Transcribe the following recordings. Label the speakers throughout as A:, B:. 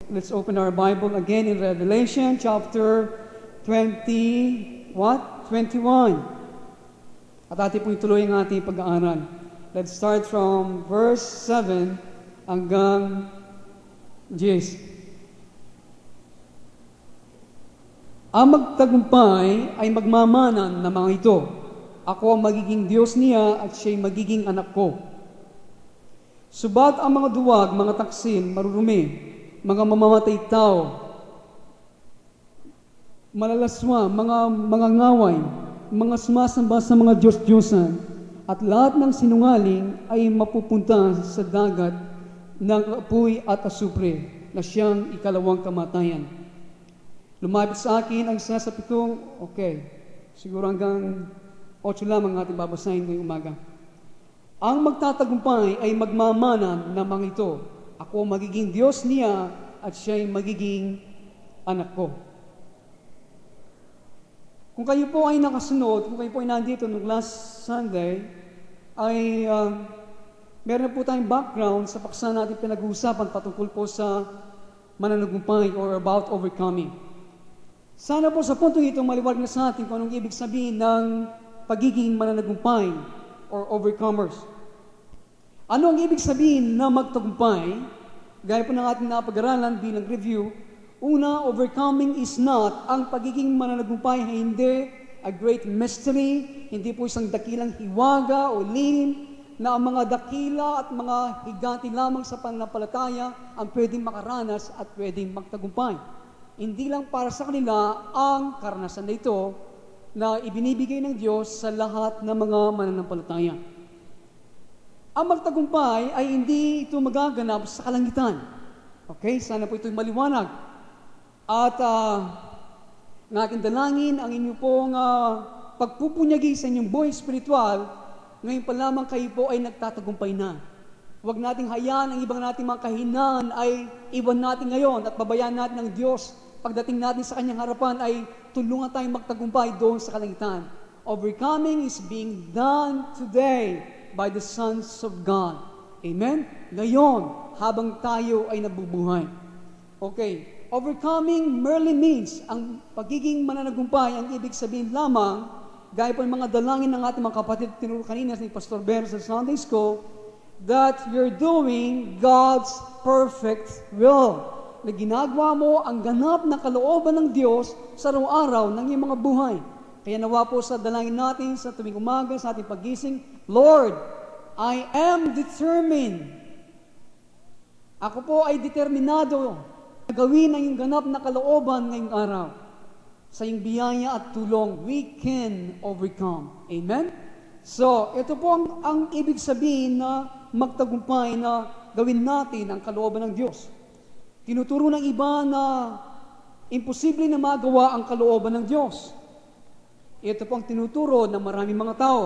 A: Let's open our Bible again in Revelation chapter 21. At atin pong ituloy ang ating pag-aaral. Let's start from verse 7 hanggang 10. Ang magtagumpay ay magmamanan na mga ito. Ako ang magiging Diyos niya at siya'y magiging anak ko. Subat ang mga duwag, mga taksin, marurumi, mga mamamatay tao, malalaswa, mga ngaway, mga sumasamba sa mga Diyos-Diyosan, at lahat ng sinungaling ay mapupunta sa dagat ng apoy at asupre na siyang ikalawang kamatayan. Lumapit sa akin ang isa sa pitong, siguro hanggang 8 lamang ating babasahin ngayong umaga. Ang magtatagumpay ay magmamanan ng mga ito. Ako magiging Diyos niya at siya'y magiging anak ko. Kung kayo po ay nakasunod, kung kayo po ay nandito nung last Sunday, ay meron po tayong background sa paksa natin pinag-uusapan patungkol po sa mananagumpay or about overcoming. Sana po sa puntong ito maliwanag na sa atin kung anong ibig sabihin ng pagiging mananagumpay or overcomers. Ano ang ibig sabihin na magtagumpay? Gaya po ng ating napag-aralan bilang review, una, overcoming is not, ang pagiging mananagumpay ay hindi a great mystery, hindi po isang dakilang hiwaga o lihim na ang mga dakila at mga higanti lamang sa pananampalataya ang pwedeng makaranas at pwedeng magtagumpay. Hindi lang para sa kanila ang karanasan na ito na ibinibigay ng Diyos sa lahat ng mga mananampalataya. Ang magtagumpay ay hindi ito magaganap sa kalangitan. Okay? Sana po ito'y maliwanag. At ng aking dalangin, ang inyong pong pagpupunyagi sa inyong buhay spiritual, ngayon pa lamang kayo po ay nagtatagumpay na. Huwag nating hayaan ang ibang nating mga kahinaan ay iwan natin ngayon at babayaan natin ng Diyos. Pagdating natin sa kanyang harapan ay tulungan tayong magtagumpay doon sa kalangitan. Overcoming is being done today by the sons of God. Amen? Ngayon, habang tayo ay nabubuhay. Okay, overcoming merely means, ang pagiging mananagumpay, ang ibig sabihin lamang, gaya po ng mga dalangin ng ating mga kapatid, tinuro kanina ni Pastor Ben sa Sunday School, that you're doing God's perfect will. Na ginagawa mo ang ganap na kalooban ng Diyos sa araw-araw ng iyong mga buhay. Kaya nawa po sa dalangin natin sa tuwing umaga, sa ating pagising, Lord, I am determined. Ako po ay determinado na gawin ang iyong ganap na kalooban ngayong araw. Sa iyong biyaya at tulong, we can overcome. Amen? So, ito po ang ibig sabihin na magtagumpay na gawin natin ang kalooban ng Diyos. Tinuturo ng iba na imposible na magawa ang kalooban ng Diyos. Ito po ang tinuturo ng maraming mga tao.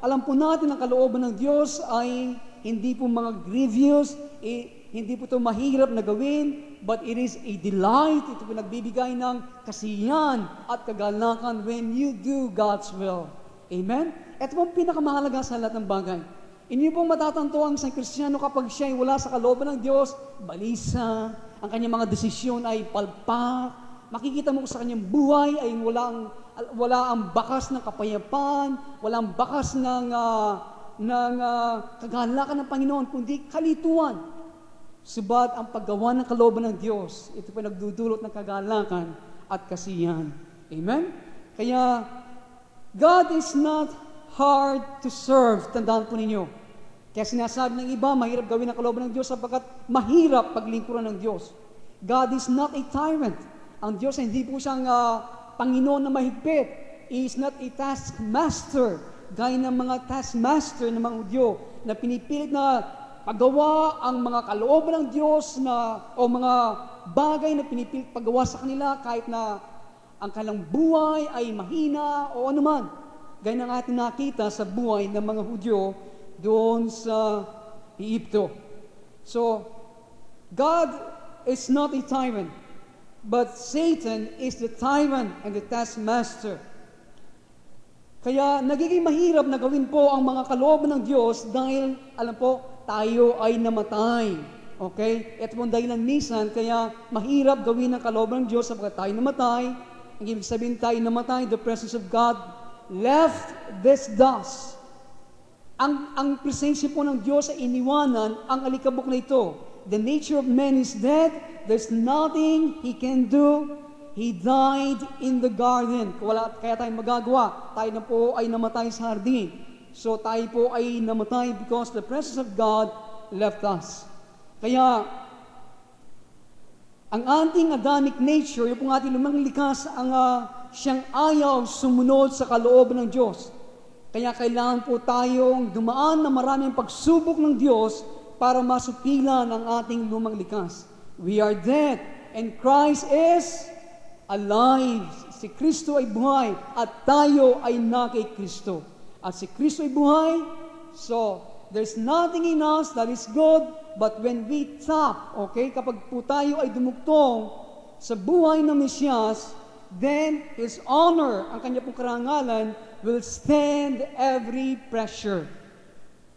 A: Alam po natin ang kalooban ng Diyos ay hindi po mga grievous, hindi po ito mahirap na gawin, but it is a delight. Ito po nagbibigay ng kasiyahan at kagalakan when you do God's will. Amen? Ito po ang pinakamahalaga sa lahat ng bagay. Inyo pong matatanto ang isang Kristiyano kapag siya ay wala sa kalooban ng Diyos, balisa, ang kanyang mga desisyon ay palpak, makikita mo sa kanyang buhay ay wala ang bakas ng kapayapaan, walang bakas ng kagalakan ng Panginoon, kundi kalituan. Subat ang paggawa ng kalooban ng Diyos, ito po nagdudulot ng kagalakan at kasiyahan. Amen? Kaya, God is not hard to serve. Tandaan po ninyo. Kaya sinasabi ng iba, mahirap gawin ang kalooban ng Diyos sapagkat mahirap paglingkuran ng Diyos. God is not a tyrant. Ang Diyos hindi po siyang Panginoon na mahigpit. He is not a taskmaster. Gaya ng mga taskmaster ng mga Hudyo na pinipilit na paggawa ang mga kalooban ng Diyos o mga bagay na pinipilit paggawa sa kanila kahit na ang kanilang buhay ay mahina o anuman. Gaya ng ating nakita sa buhay ng mga Hudyo doon sa Egypto. So, God is not a tyrant, but Satan is the tyrant and the taskmaster. Kaya nagiging mahirap na gawin po ang mga kalooban ng Diyos dahil, alam po, tayo ay namatay. Okay? Ito pong dahilan minsan, kaya mahirap gawin ng kalooban ng Diyos sapagkat tayo namatay. Ang ibig sabihin tayo namatay, the presence of God left this dust. Ang presensya po ng Diyos ay iniwanan ang alikabok na ito. The nature of man is dead. There's nothing He can do. He died in the garden. Kaya tayo magagawa. Tayo na po ay namatay sa hardin. So tayo po ay namatay because the presence of God left us. Kaya, ang ating Adamic nature, yung pong ating lumang likas, siyang ayaw sumunod sa kalooban ng Diyos. Kaya kailangan po tayong dumaan na maraming pagsubok ng Diyos para masupilan ang ating lumang likas. We are dead and Christ is alive. Si Kristo ay buhay at tayo ay na kay Kristo. At si Kristo ay buhay, so there's nothing in us that is good, but when we tap, okay, kapag po tayo ay dumugtong sa buhay ng Mesiyas, then His honor, ang kanya pong karangalan, will stand every pressure.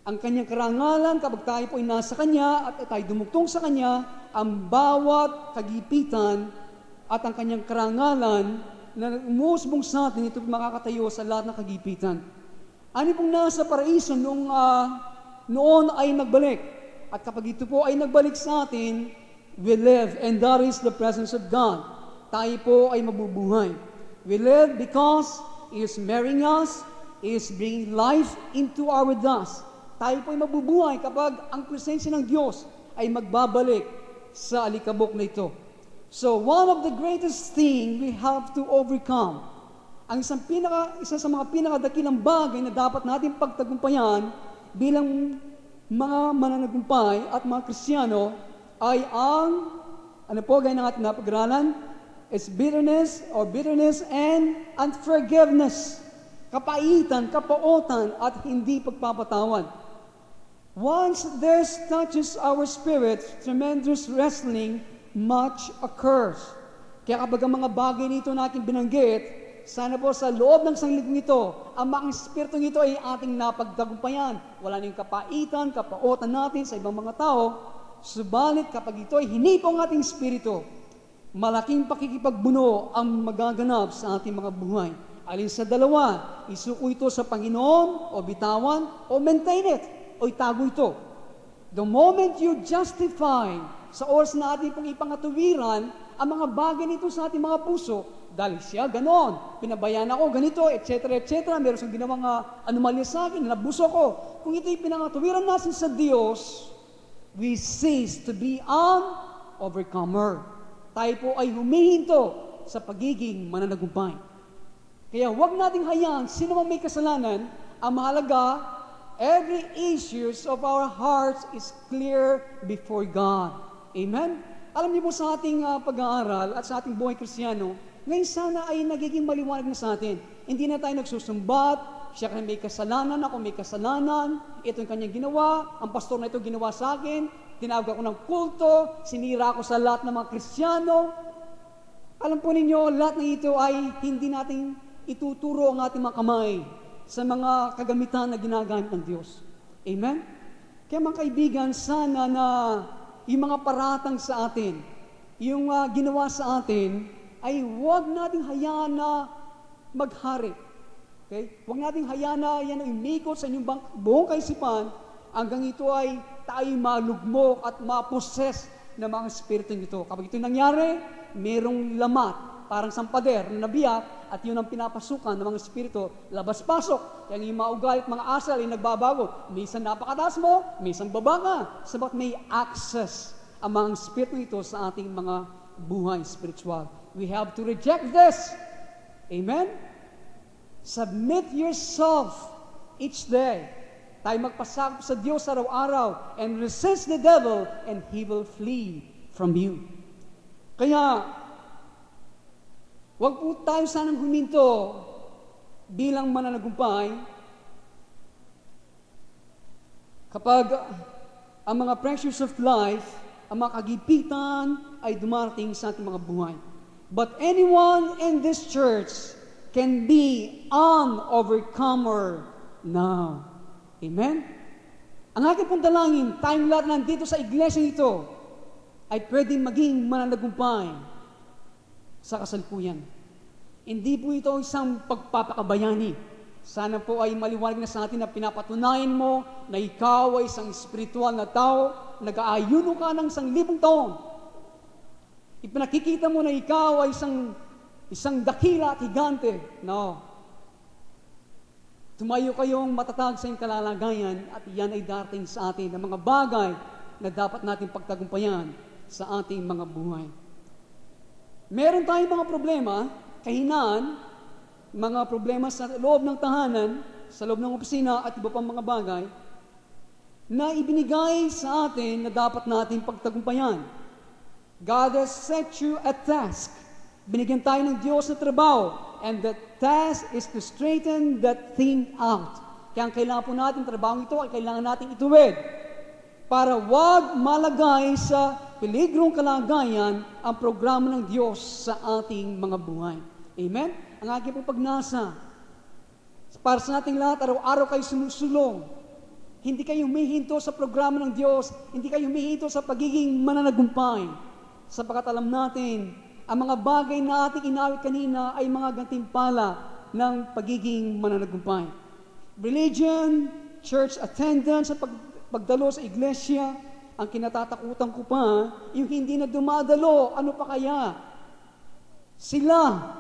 A: Ang kanyang karangalan, kapag tayo po ay nasa Kanya at tayo dumugtong sa Kanya, ang bawat kagipitan at ang kanyang karangalan na umusbong sa atin, ito makakatayo sa lahat ng kagipitan. Ano pong nasa paraiso noon ay nagbalik. At kapag ito po ay nagbalik sa atin, we live, and that is the presence of God. Tayo po ay mabubuhay. We live because He is marrying us, He is bringing life into our dust. Tayo po ay mabubuhay kapag ang presensya ng Diyos ay magbabalik sa alikabok na ito. So, one of the greatest thing we have to overcome, ang isa sa mga pinakadakilang bagay na dapat natin pagtagumpayan bilang mga mananagumpay at mga Kristiyano ay ang, gaya ng ating napag-aralan, is bitterness and unforgiveness. Kapaitan, kapautan, at hindi pagpapatawad. Once this touches our spirit, tremendous wrestling much occurs. Kaya kapag ang mga bagay nito natin binanggit, sana po sa loob ng sanglibutan ito, ang mga espiritu nito ay ating napagtagumpayan. Wala nang kapaitan, kapautan natin sa ibang mga tao. Subalit kapag ito ay hinipong ating espiritu, malaking pakikipagbuno ang magaganap sa ating mga buhay. Alin sa dalawa, isuko ito sa Panginoon, o bitawan, o maintain it, o itago ito. The moment you justify sa oras na ating pong ipangatuwiran ang mga bagay nito sa ating mga puso, dahil siya ganon, pinabayaan ako, ganito, etc., etc., meron siyang ginawang anomalya sa akin, nabuso ko. Kung ito'y pinangatuwiran natin sa Diyos, we cease to be an overcomer. Tayo po ay humihinto sa pagiging mananagumpay. Kaya huwag nating hayaan sino man may kasalanan. Ang mahalaga, every issues of our hearts is clear before God. Amen? Alam niyo po sa ating pag-aaral at sa ating buhay Kristiyano, ngayon sana ay nagiging maliwanag na sa atin. Hindi na tayo nagsusumbat, siya kaya may kasalanan, ako may kasalanan, ito yung kanyang ginawa, ang pastor na ito ginawa sa akin, tinawag ako ng kulto, sinira ako sa lahat ng mga Kristiyano. Alam po ninyo, lahat ng ito ay hindi natin ituturo ang ating mga kamay sa mga kagamitan na ginagamit ng Diyos. Amen? Kaya mga kaibigan, sana na yung mga paratang sa atin, yung ginawa sa atin, ay huwag nating hayaan na maghari. Okay? Huwag nating hayaan na yan ay umikot sa inyong buong kaisipan hanggang ito ay tayo malugmok at maposes ng mga espiritu nito. Kapag ito nangyari, merong lamat, parang sampader na nabiyak, at yun ang pinapasukan ng mga espiritu, labas-pasok. Kaya yung mga ugali at mga asal ay nagbabago. Minsan napakataas mo, minsan baba ka. Sabat may access ang mga espiritu ito sa ating mga buhay spiritual. We have to reject this. Amen? Submit yourself each day. Tayo magpasakop sa Diyos araw-araw and resist the devil and he will flee from you. Kaya, huwag po tayo sanang huminto bilang mananagumpay kapag ang mga pressures of life, ang mga kagipitan ay dumarating sa ating mga buhay. But anyone in this church can be an overcomer now. Amen? Ang aking pong dalangin, tayong lahat nandito sa iglesia ito, ay pwedeng maging mananagumpay sa kasalukuyan. Hindi po ito isang pagpapakabayani. Sana po ay maliwanag na sa atin na pinapatunayan mo na ikaw ay isang espiritual na tao, nag-aayuno ka ng 1,000 taon. Ipinakikita mo na ikaw ay isang dakila at higante. No. Tumayo kayong matatag sa iyong kalalagayan at iyan ay darating sa atin ng mga bagay na dapat natin pagtagumpayan sa ating mga buhay. Meron tayong mga problema, kahinaan, mga problema sa loob ng tahanan, sa loob ng opisina at iba pang mga bagay na ibinigay sa atin na dapat natin pagtagumpayan. God has set you a task. Binigyan tayo ng Diyos na trabaho, and the task is to straighten that thing out. Kaya ang kailangan po natin, trabaho ito ay kailangan natin ituwid para wag malagay sa peligrong kalagayan ang programa ng Diyos sa ating mga buhay. Amen? Ang aking pong pagnasa, para sa ating lahat, araw-araw kayo sumusulong. Hindi kayo humihinto sa programa ng Diyos, hindi kayo humihinto sa pagiging mananagumpay. Sapagkat alam natin, ang mga bagay na ating inawit kanina ay mga gantimpala ng pagiging mananagumpay. Religion, church attendance, at pagdalo sa iglesia, ang kinatatakutan ko pa, yung hindi na dumadalo, ano pa kaya? Sila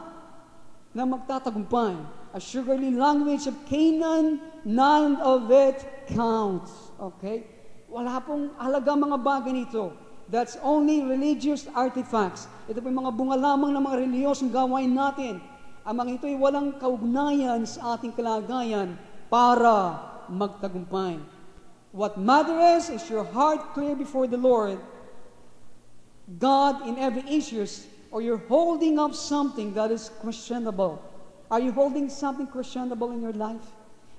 A: na magtatagumpay. A surely language of Canaan, none of it counts. Okay? Wala pong halaga mga bagay nito. That's only religious artifacts. Ito po yung mga bunga lamang ng mga reliyosong gawain natin. Ang mga ito ay walang kaugnayan sa ating kalagayan para magtagumpay. What matters is your heart clear before the Lord, God in every issues, or you're holding up something that is questionable. Are you holding something questionable in your life?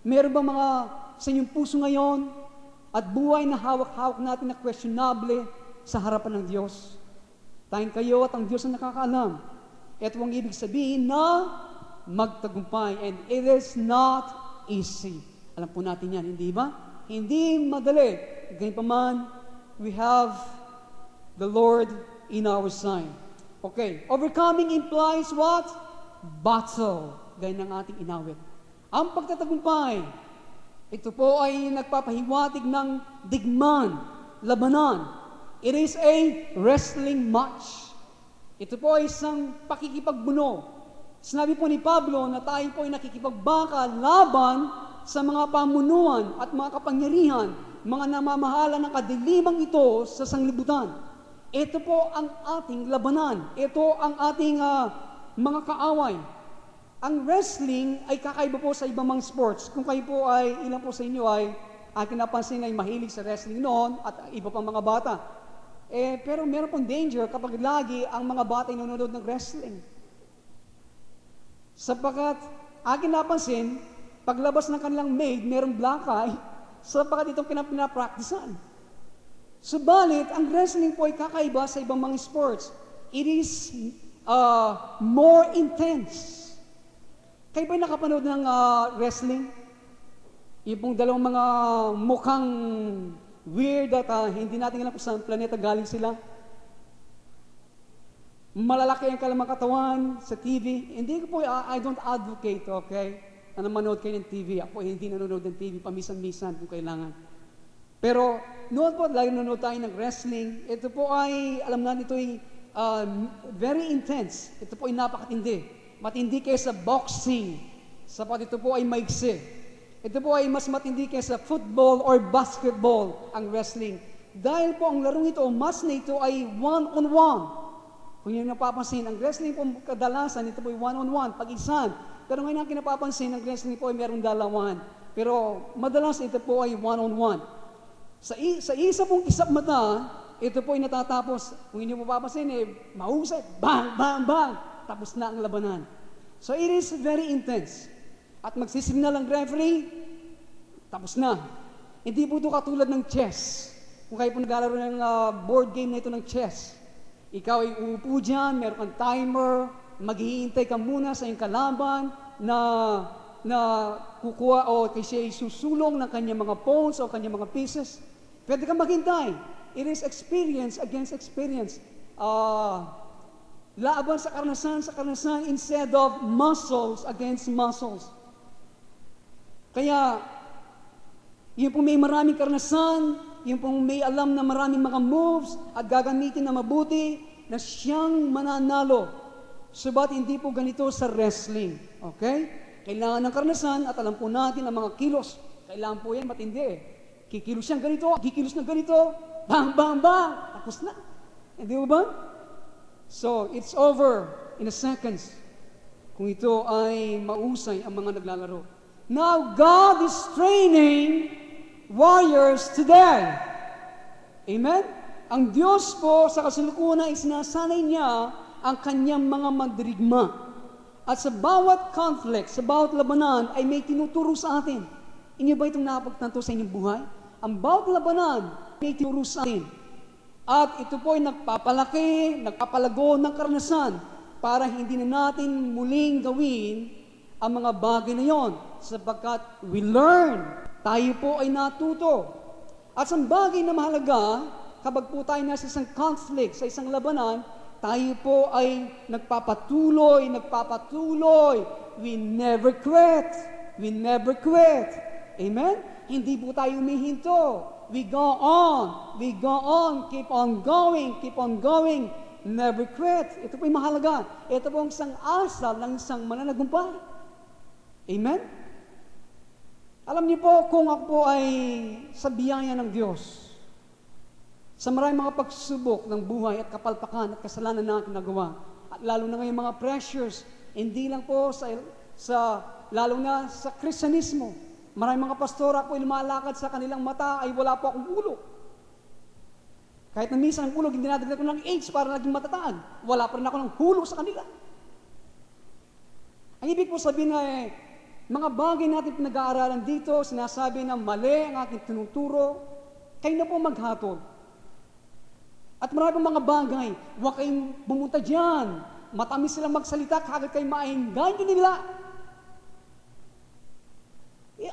A: Meron ba mga sa inyong puso ngayon at buhay na hawak-hawak natin na questionable sa harapan ng Diyos? Tayong kayo at ang Diyos ang nakakaalam. Ito ang ibig sabihin na magtagumpay. And it is not easy. Alam po natin yan, hindi ba? Hindi madali. Ganyan pa man, we have the Lord in our side. Okay, overcoming implies what? Battle. Ganyan ang ating inawit. Ang pagtatagumpay, ito po ay nagpapahiwatig ng digman, labanan. It is a wrestling match. Ito po ay isang pakikipagbuno. Sinabi po ni Pablo na tayo po ay nakikipagbaka laban sa mga pamunuan at mga kapangyarihan, mga namamahala ng kadilimang ito sa sanglibutan. Ito po ang ating labanan. Ito ang ating mga kaaway. Ang wrestling ay kakaiba po sa ibang mga sports. Kung kayo po ay, ilan po sa inyo ay akin napansin ay mahilig sa wrestling noon at iba pang mga bata. Pero meron pong danger kapag lagi ang mga bata ay nanonood ng wrestling. Sapagkat akin napansin, paglabas ng kanilang maid, merong black eye, sapagkat itong pinapraktisan. Subalit, ang wrestling po ay kakaiba sa ibang mga sports. It is more intense. Kayo ba'y nakapanood ng wrestling? Yung pong dalawang mga mukhang weird at hindi natin alam kung saan planeta galing sila. Malalaki ang kalamang katawan sa TV. Hindi ko po, I don't advocate, okay? Na manood kayo ng TV. Ako hindi nanonood ng TV, pamisan-misan kung kailangan. Pero noon po, lagi nanonood tayo ng wrestling. Ito po ay, alam natin ito ay very intense. Ito po ay napakatindi. Matindi kaysa boxing. Sapat ito po ay maigsi. Ito po ay mas matindi kaysa football or basketball ang wrestling. Dahil po ang larong ito, mas na ito ay one-on-one. Kung yun napapansin, ang wrestling po kadalasan, ito po ay one-on-one, pag-isan. Pero ngayon ang kinapapansin, ang wrestling po ay merong dalawan. Pero madalas ito po ay one-on-one. Sa isa pong kisap mata, ito po ay natatapos. Kung hindi mo papansin, mahusay, bang, bang, bang. Tapos na ang labanan. So it is very intense. At magsisignal ang referee, tapos na. Hindi po ito katulad ng chess. Kung kayo po naglalaro ng board game na ito ng chess, ikaw ay uupo dyan, meron kang timer, maghihintay ka muna sa iyong kalaban na kukuha o kasi siya ay susulong ng kanyang mga pawns o kanyang mga pieces. Pwede kang maghintay. It is experience against experience. Laban sa karanasan instead of muscles against muscles. Kaya, yung pong may maraming karanasan, yung pong may alam na maraming mga moves at gagamitin na mabuti, na siyang mananalo. Subat hindi po ganito sa wrestling. Okay? Kailangan ng karanasan at alam po natin ang mga kilos. Kailangan po yan matindi eh. Kikilos siyang ganito, kikilos na ganito, bang, bang, bang, tapos na. Hindi ba? So, it's over in a seconds kung ito ay mausay ang mga naglalaro. Now, God is training warriors today. Amen? Ang Diyos po sa kasalukuyan ay sinasanay niya ang kanyang mga mandirigma. At sa bawat conflict, sa bawat labanan, ay may tinuturo sa atin. Inyo ba itong napagtanto sa inyong buhay? Ang bawat labanan, may tinuturo sa atin. At ito po ay nagpapalaki, nagpapalago ng karanasan para hindi na natin muling gawin ang mga bagay na yon. Sapagkat we learn, tayo po ay natuto. At sa bagay na mahalaga, kapag po tayo nasa isang conflict, sa isang labanan, tayo po ay nagpapatuloy. We never quit. We never quit. Amen? Hindi po tayo humihinto. We go on, keep on going, never quit. Ito po yung mahalaga. Ito po ang isang asal ng isang mananagumpay. Amen? Alam niyo po, kung ako po ay sa biyaya ng Diyos, sa maraming mga pagsubok ng buhay at kapalpakan at kasalanan na aking nagawa, at lalo na ngayon mga pressures, hindi lang po lalo na sa Kristyanismo, maraming mga pastora po ay lumalakad sa kanilang mata ay wala po akong ulo. Kahit na minsan ang ulo, hindi nadagdag ko ng age para naging matataag. Wala pa rin ako ng hulo sa kanila. Ang ibig po sabihin na mga bagay natin pinag-aaralan dito, sinasabi na mali ang aking tinuturo, kayo na po maghatol. At maraming mga bagay, huwag kayong bumunta dyan. Matamis silang magsalita, kagad kayo mainggan nila.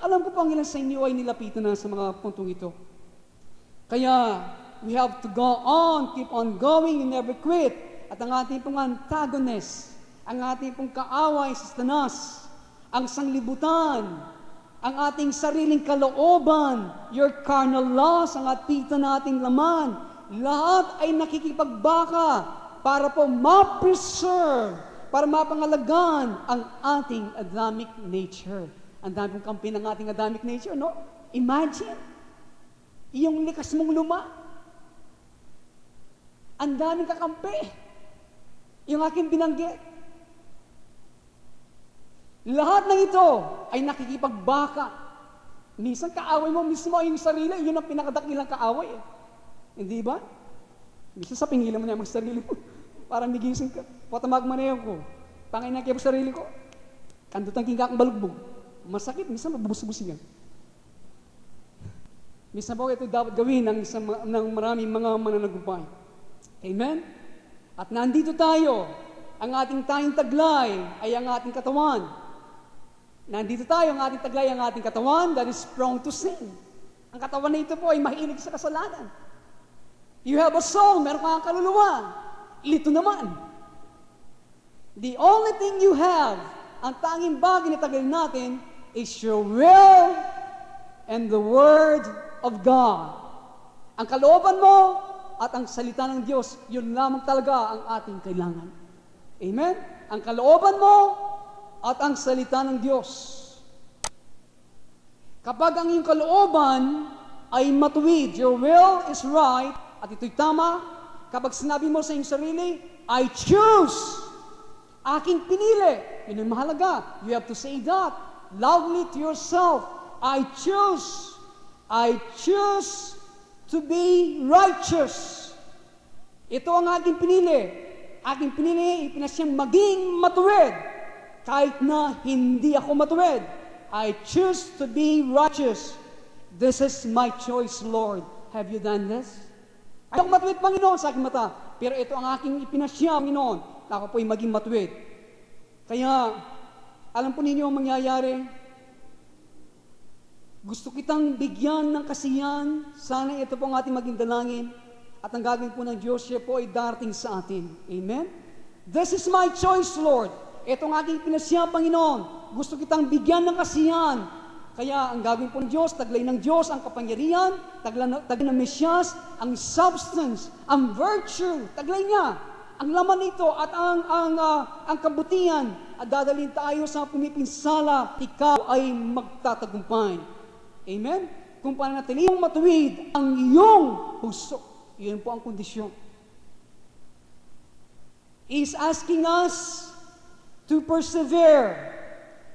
A: Alam ko po ang ilan sa inyo ay nilapitan na sa mga puntong ito. Kaya, we have to go on, keep on going, and never quit. At ang ating pong antagonist, ang ating pong kaaway sa Satanas, ang sanglibutan, ang ating sariling kalooban, your carnal laws, ang atita nating laman, lahat ay nakikipagbaka para po ma-preserve, para mapangalagaan ang ating Adamic nature. Ang dami pong kampi ng ating Adamic nature, no? Imagine, yung likas mong luma. Ang daming kakampi. Yung aking binanggit. Lahat ng ito ay nakikipagbaka. Minsan kaaway mo mismo ay yung sarili, yun ang pinakadakilang kaaway. Hindi ba? Minsan sa pingilan mo niya ang sarili mo. Parang nigising ka. Patamag manayaw ko. Panginoon kayo sarili ko. Kandutang king kakang balugbog. Masakit, minsan mabubus-busin yan. Minsan po ito dapat gawin ng maraming mga mananagumpay. Amen? At nandito tayo, ang ating tayong taglay ay ang ating katawan. Nandito tayo, ang ating taglay, ang ating katawan that is prone to sin. Ang katawan na ito po ay mahilig sa kasalanan. You have a soul, meron kang kaluluwa. Ito naman. The only thing you have, ang tanging bagay na taglay natin, is your will and the Word of God. Ang kalooban mo at ang salita ng Diyos, yun lamang talaga ang ating kailangan. Amen? Ang kalooban mo at ang salita ng Diyos. Kapag ang iyong kalooban ay matuwid, your will is right, at ito'y tama, kapag sinabi mo sa iyong sarili, I choose, aking pinili, yun ang mahalaga. You have to say that loudly to yourself. I choose to be righteous. Ito ang aking pinili. Aking pinili, ipinasyang maging matuwid. Kahit na hindi ako matuwid. I choose to be righteous. This is my choice, Lord. Have you done this? Ayoko matuwid, Panginoon, sa aking mata. Pero ito ang aking ipinasya, Panginoon, na ako po'y maging matuwid. Kaya, alam po ninyo ang mangyayari? Gusto kitang bigyan ng kasiyahan. Sana ito po ang ating maging dalangin. At ang gagawin po ng Diyos, siya po ay darating sa atin. Amen? This is my choice, Lord. Ito ang aking pinasya, Panginoon. Gusto kitang bigyan ng kasiyahan. Kaya ang gagawin po ng Diyos, taglay ng Diyos ang kapangyarihan, taglay ng Mesyas, ang substance, ang virtue, taglay niya. Ang laman nito at ang kabutihan at dadalhin tayo sa pumipinsala, ikaw ay magtatagumpay. Amen? Kung pananatiling matuwid ang iyong puso, yun po ang kondisyon. He is asking us to persevere.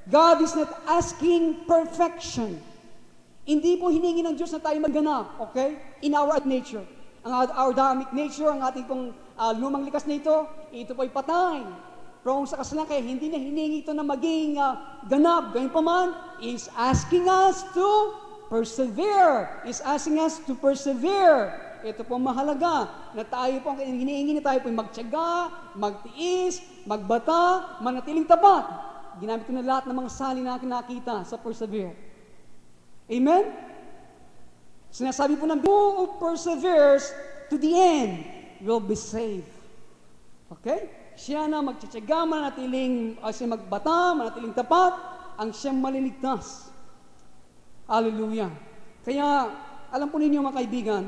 A: God is not asking perfection. Hindi po hiningi ng Diyos na tayo magganap, okay? In our nature. Our Adamic nature, ang ating pong lumang likas na ito po ay patay. Prone sa kasalanan, kaya hindi na hiningi ito na maging ganap. Gayun pa man, is asking us to persevere. Is asking us to persevere. Ito po mahalaga na tayo po, hinihingi na tayo po magtiyaga, magtiis, magbata, manatiling tapat. Ginamit ko na lahat ng mga salin na nakita sa persevere. Amen? Sinasabi po ng who perseveres to the end will be saved. Okay? Siya na magtsatsaga, manatiling, siya magbata, manatiling tapat, ang siyang maliligtas. Hallelujah. Kaya, alam po ninyo mga kaibigan,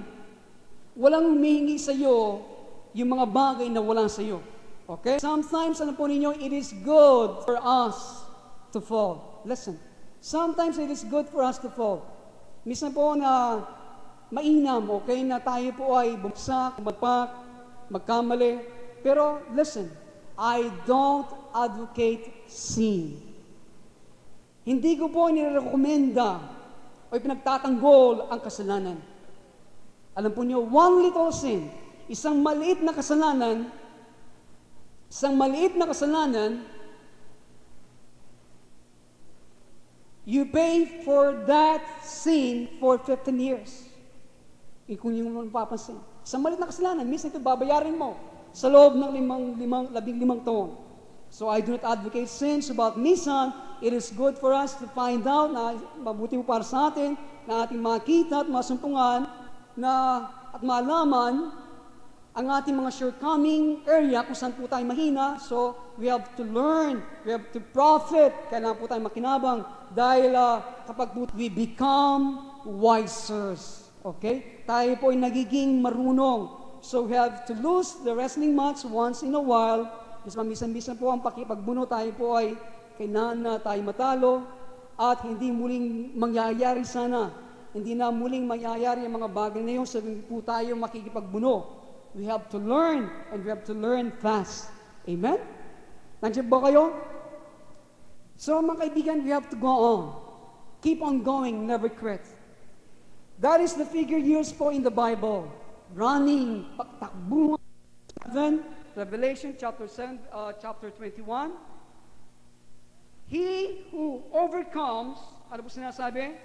A: walang humihingi sa iyo yung mga bagay na walang sa iyo. Okay? Sometimes, alam po ninyo, it is good for us to fall. Listen. Sometimes it is good for us to fall. Minsan po na mainam, okay, na tayo po ay bumagsak, magkamali. Pero listen, I don't advocate sin. Hindi ko po nirekomenda o pinagtatanggol ang kasalanan. Alam po niyo, one little sin, isang maliit na kasalanan, you pay for that sin for 15 years. Kung yung mapapansin. Isang maliit na kasalanan, minsan ito babayarin mo sa loob ng 15 taon. So I do not advocate sins, but minsan, it is good for us to find out na mabuti po para sa atin, na ating makita at masumpungan at malaman ang ating mga shortcoming area kung saan po tayo mahina. So, we have to learn, we have to profit. Kailangan po tayo makinabang dahil kapag po we become wiser. Okay? Tayo po ay nagiging marunong. So, we have to lose the wrestling match once in a while. Minsan-minsan po ang pakipagbuno, tayo po ay kailangan na tayo matalo at hindi muling mangyayari sana. Hindi na muling mangyayari ang mga bagay na yun sa po tayo makikipagbuno. We have to learn, and we have to learn fast. Amen? Nandiyan ba kayo? So, mga kaibigan, we have to go on. Keep on going, never quit. That is the figure used po in the Bible. Running, takbuhan. 7, Revelation chapter 21. He who overcomes, ano po sinasabi?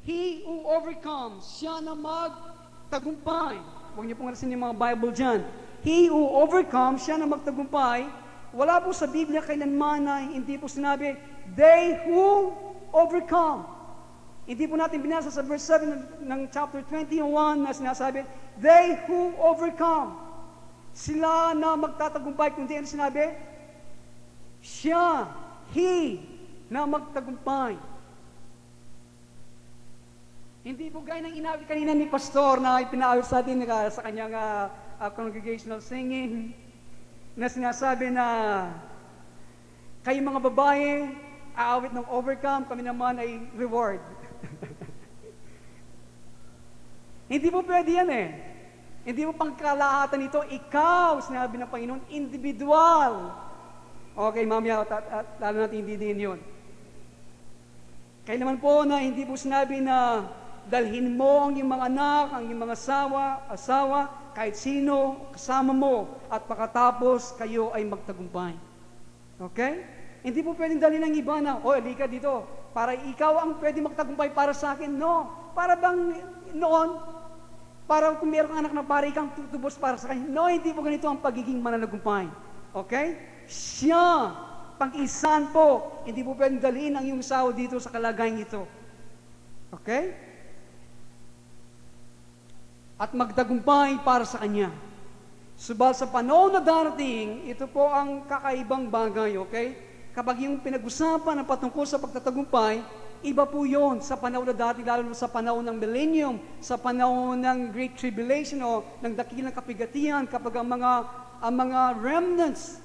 A: He who overcomes, siya na magtagumpay. Huwag niyo pong alasin yung mga Bible dyan. He who overcomes, siya na magtagumpay. Wala po sa Biblia kailanman na hindi po sinabi, they who overcome. Hindi po natin binasa sa verse 7 ng chapter 21 na sinasabi, they who overcome. Sila na magtatagumpay. Kundi ano sinabi? Siya, he, na magtagumpay. Hindi po gaya ng inawit kanina ni Pastor na ipinaawit sa atin sa kanyang congregational singing na sinasabi na kayo mga babae, aawit ng overcome, kami naman ay reward. Hindi po pwede yan eh. Hindi po pangkalahatan nito, ikaw, sinabi ng Panginoon, individual. Okay, mamaya, lalo natin hindi din yun. Kaya naman po na hindi po sinabi na dalhin mo ang iyong mga anak, ang iyong mga asawa, kahit sino, kasama mo, at pagkatapos kayo ay magtagumpay. Okay? Hindi po pwedeng dalhin ng iba na, halika dito, para ikaw ang pwede magtagumpay para sa akin. No. Para bang noon, para kung meron kang anak na para ikang tutubos para sa kanya. No, hindi po ganito ang pagiging mananagumpay. Okay? Siya, pang-isan po, hindi po pwedeng dalhin ang iyong asawa dito sa kalagayan ito. Okay? at magtagumpay para sa Kanya. Subalit sa panahon na darating, ito po ang kakaibang bagay, okay? Kapag yung pinag-usapan na patungkol sa pagtatagumpay, iba po yon sa panahon na darating, lalo sa panahon ng millennium, sa panahon ng Great Tribulation o ng dakilang kapigatian, kapag ang mga remnants,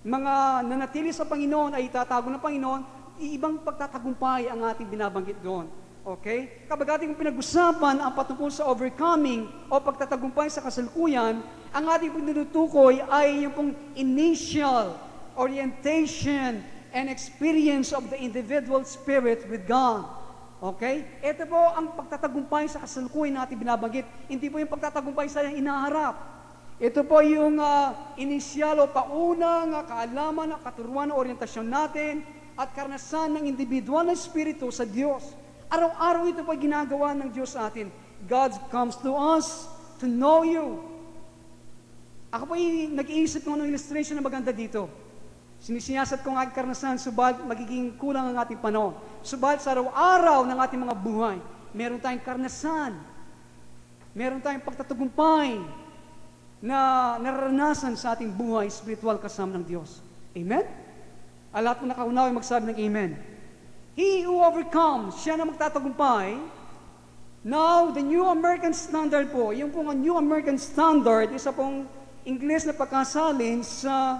A: mga nanatili sa Panginoon ay itatago ng Panginoon, ibang pagtatagumpay ang ating binabanggit doon. Okay? Kapag ating pinag-usapan ang patungkol sa overcoming o pagtatagumpay sa kasalukuyan, ang ating pagnutukoy ay yung pong initial orientation and experience of the individual spirit with God. Okay? Ito po ang pagtatagumpay sa kasalukuyan natin binabanggit. Hindi po yung pagtatagumpay sa inaharap. Ito po yung inisyal o paunang kaalaman, katuruan, orientasyon natin at karanasan ng individual na espiritu sa Diyos. Araw-araw ito po ginagawa ng Diyos sa atin. God comes to us to know you. Ako po nag-iisip ko ng illustration na maganda dito. Sinisiyasat ko ang aking karanasan, subalit magiging kulang ang ating panahon. Subalit sa araw-araw ng ating mga buhay, meron tayong karanasan, meron tayong pagtatagumpay na nararanasan sa ating buhay spiritual kasama ng Diyos. Amen? Lahat po nakaunaw ay magsabi ng Amen. He who overcomes, siya na magtatagumpay. Now, the New American Standard po, yung pong New American Standard, isa pong Ingles na pagkasalin sa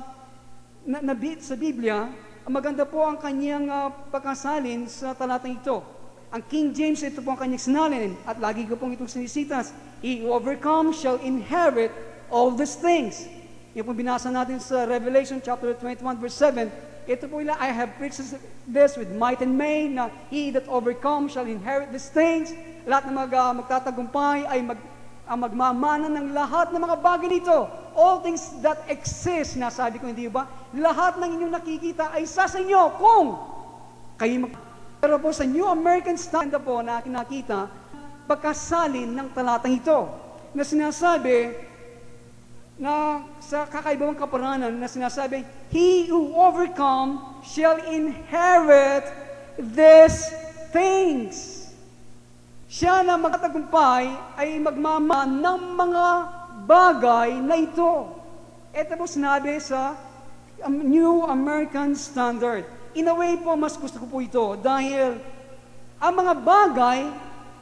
A: Biblia, maganda po ang kanyang pagkasalin sa talatang ito. Ang King James, ito po ang kanyang sinalin, at lagi ko pong itong sinisitas, He who overcomes shall inherit all these things. Yung pong binasa natin sa Revelation chapter 21 verse 7, ito po I have preached this with might and main, na he that overcomes shall inherit these things. Lahat ng magtatagumpay ay magmamana ng lahat ng mga bagay nito. All things that exist, nasabi ko, hindi ba? Lahat ng inyong nakikita ay sa inyo kung kayo Pero po sa New American Standard po na nakita, pagkasalin ng talatang ito, na sinasabi, na sa kakaibang kaparanan na sinasabi, he who overcome shall inherit these things. Siya na magtatagumpay ay magmaman ng mga bagay na ito. Ito po sinabi sa New American Standard. In a way po, mas gusto ko po ito dahil ang mga bagay,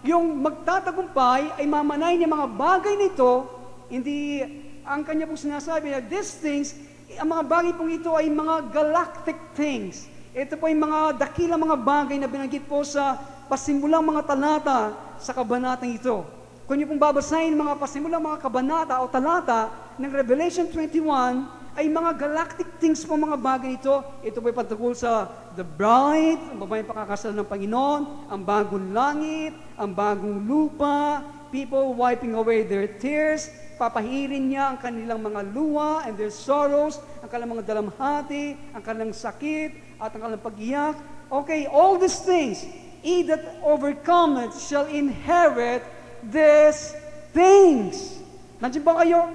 A: yung magtatagumpay ay mamanay ng mga bagay nito, hindi ang kanya pong sinasabi na these things, ang mga bagay pong ito ay mga galactic things. Ito po ay mga dakilang mga bagay na binanggit po sa pasimulang mga talata sa kabanatang ito. Kung niyo pong babasahin mga pasimulang mga kabanata o talata ng Revelation 21, ay mga galactic things po mga bagay ito. Ito po ay patungkol sa the bride, ang babaeng pakakasal ng Panginoon, ang bagong langit, ang bagong lupa, people wiping away their tears, papahirin niya ang kanilang mga luha and their sorrows, ang kanilang mga dalamhati, ang kanilang sakit, at ang kanilang pag-iyak. Okay, all these things, he that overcometh shall inherit these things. Nandiyan ba kayo?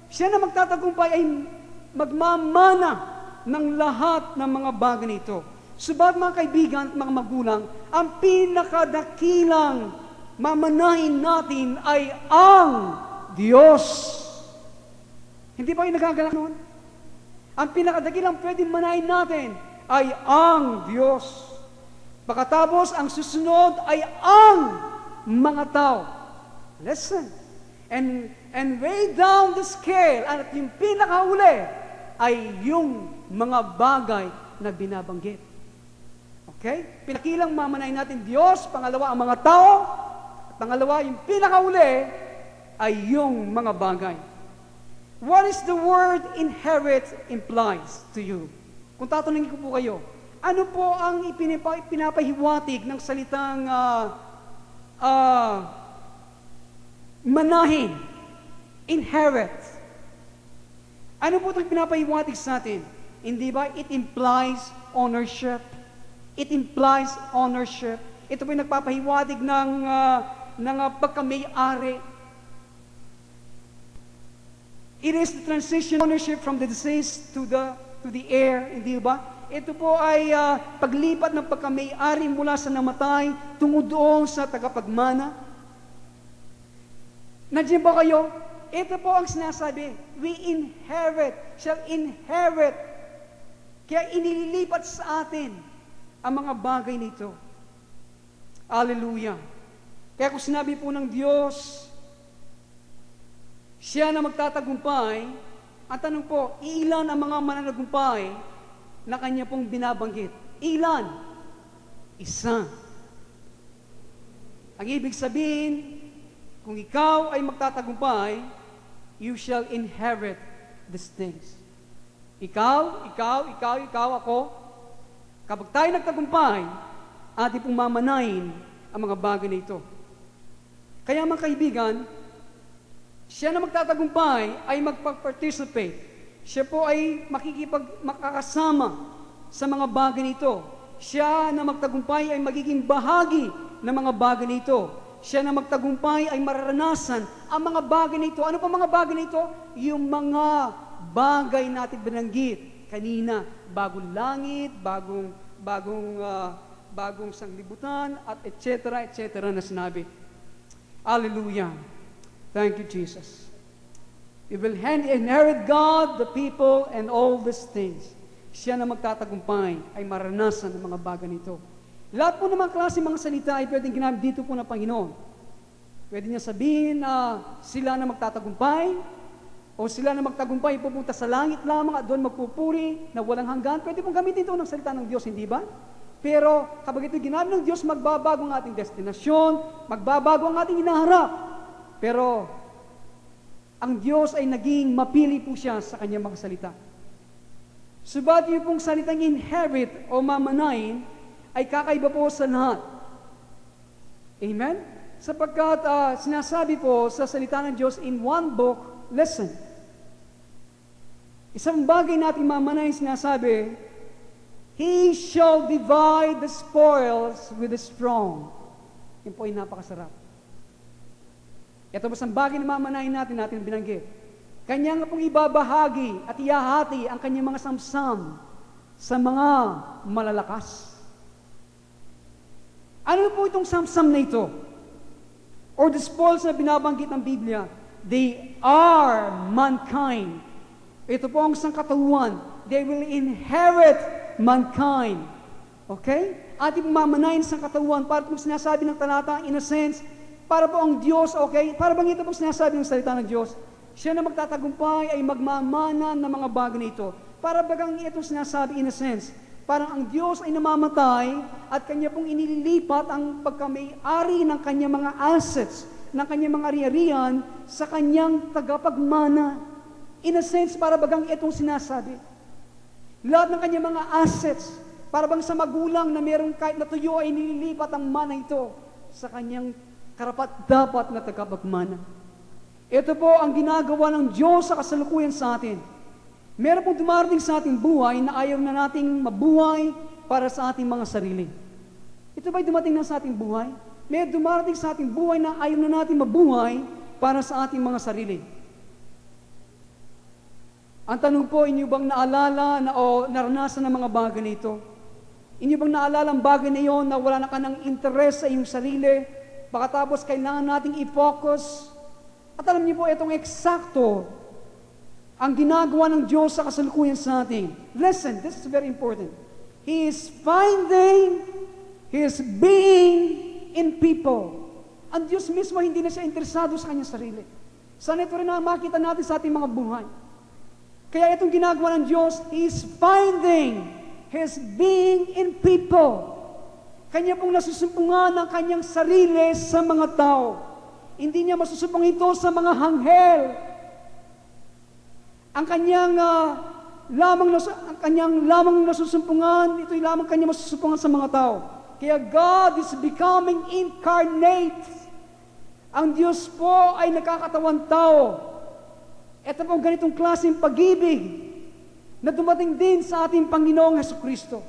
A: Siya na magtatagumpay ay magmamana ng lahat ng mga bagay nito. Subalit mga kaibigan at mga magulang, ang pinakadakilang mamanahin natin ay ang Diyos. Hindi ba kayo nagagalak noon? Ang pinakadakilang pwedeng manahin natin ay ang Diyos. Pagkatapos, ang susunod ay ang mga tao. Listen. And way down the scale, at yung pinakahuli ay yung mga bagay na binabanggit. Okay? Pinakilang mamanahin natin Diyos, pangalawa ang mga tao, at pangalawa yung pinakahuli ay yung mga bagay. What is the word inherit implies to you? Kung tatanungin ko po kayo, ano po ang pinapahiwatig ng salitang manahin? Inherit. Ano po itong pinapahiwatig sa atin? Hindi ba? It implies ownership. It implies ownership. Ito po yung nagpapahiwatig ng pagkamay-ari. It is the transition ownership from the deceased to the heir, hindi ba? Ito po ay paglipat ng pagkamay-ari mula sa namatay tungo doon sa tagapagmana. Nandiyan ba kayo? Ito po ang sinasabi, we shall inherit. Kaya inililipat sa atin ang mga bagay nito. Hallelujah. Kaya kung sinabi po ng Diyos, siya na magtatagumpay, ang tanong po, ilan ang mga mananagumpay na kanya pong binabanggit? Ilan? Isa. Ang ibig sabihin, kung ikaw ay magtatagumpay, you shall inherit these things. Ikaw, ako, kapag tayo nagtagumpay, ating pong mamanayin ang mga bagay na ito. Kaya mga kaibigan, siya na magtatagumpay ay magpa-participate. Siya po ay makakasama sa mga bagay nito. Siya na magtagumpay ay magiging bahagi ng mga bagay nito. Siya na magtagumpay ay mararanasan ang mga bagay nito. Ano pa mga bagay nito? Yung mga bagay natin binanggit kanina. Bagong langit, bagong sanglibutan, at etc. na sinabi. Hallelujah. Thank you, Jesus. You will inherit God, the people, and all these things. Siya na magtatagumpay ay maranasan ng mga bagay nito. Lahat po ng mga klase mga salita ay pwedeng ginamit dito po ng Panginoon. Pwede niya sabihin na sila na magtatagumpay, o sila na magtagumpay pupunta sa langit lamang at doon magpupuri na walang hanggan. Pwede pong gamitin ito ng salita ng Diyos, hindi ba? Pero kapag ito ginamit ng Diyos, magbabago ang ating destinasyon, magbabago ang ating hinaharap. Pero ang Diyos ay naging mapili po siya sa kanyang mga salita. Subalit yung pong salitang inherit o mamanayin ay kakaiba po sa lahat. Amen? Sapagkat sinasabi po sa salita ng Diyos in one book, listen. Isang bagay nating mamanayin sinasabi, He shall divide the spoils with the strong. Yan po ay napakasarap. Ito ba ang bagay na mamanayin natin binanggit? Kanya nga pong ibabahagi at ihahati ang kanyang mga samsam sa mga malalakas. Ano po itong samsam na ito? Or the spoils na binabanggit ng Biblia, they are mankind. Ito po ang sangkatauhan. They will inherit mankind. Okay? Ating mamanayin sa katawan, para pong sinasabi ng talata, in a sense, para po ang Diyos, okay? Para bang ito pong sinasabi ng salita ng Diyos, siya na magtatagumpay ay magmamana ng mga bagay nito. Para bagang itong sinasabi in a sense, parang ang Diyos ay namamatay at kanya pong inililipat ang pagkamay-ari ng kanyang mga assets, ng kanyang mga ari-arian sa kanyang tagapagmana. In a sense, para bagang itong sinasabi. Lahat ng kanyang mga assets, para bang sa magulang na meron kahit na tuyo ay nililipat ang mana ito sa kanyang karapat-dapat na tagapagmana. Ito po ang ginagawa ng Diyos sa kasalukuyan sa atin. Meron pong dumarating sa ating buhay na ayaw na nating mabuhay para sa ating mga sarili. Ito ba'y dumating na sa ating buhay? May dumarating sa ating buhay na ayaw na nating mabuhay para sa ating mga sarili. Ang tanong po, inyo bang naalala o naranasan ng mga bagay na ito? Inyo bang naalala ang bagay na iyon na wala na ka ng interes sa iyong sarili? Pagkatapos kailangan nating i-focus. At alam niyo po, itong eksakto ang ginagawa ng Diyos sa kasalukuyan sa atin. Listen, this is very important. He is finding His being in people. Ang Diyos mismo hindi na siya interesado sa kanyang sarili. Sana ito rin na makita natin sa ating mga buhay. Kaya itong ginagawa ng Diyos, He is finding His being in people. Kanya pong nasusumpungan ang kanyang sarili sa mga tao. Hindi niya masusumpong ito sa mga hanghel. Ang kanyang lamang nasusumpungan, ito'y lamang kanya masusumpungan sa mga tao. Kaya God is becoming incarnate. Ang Diyos po ay nakakatawan tao. Ito pong ganitong klaseng pag-ibig na dumating din sa ating Panginoong Hesukristo.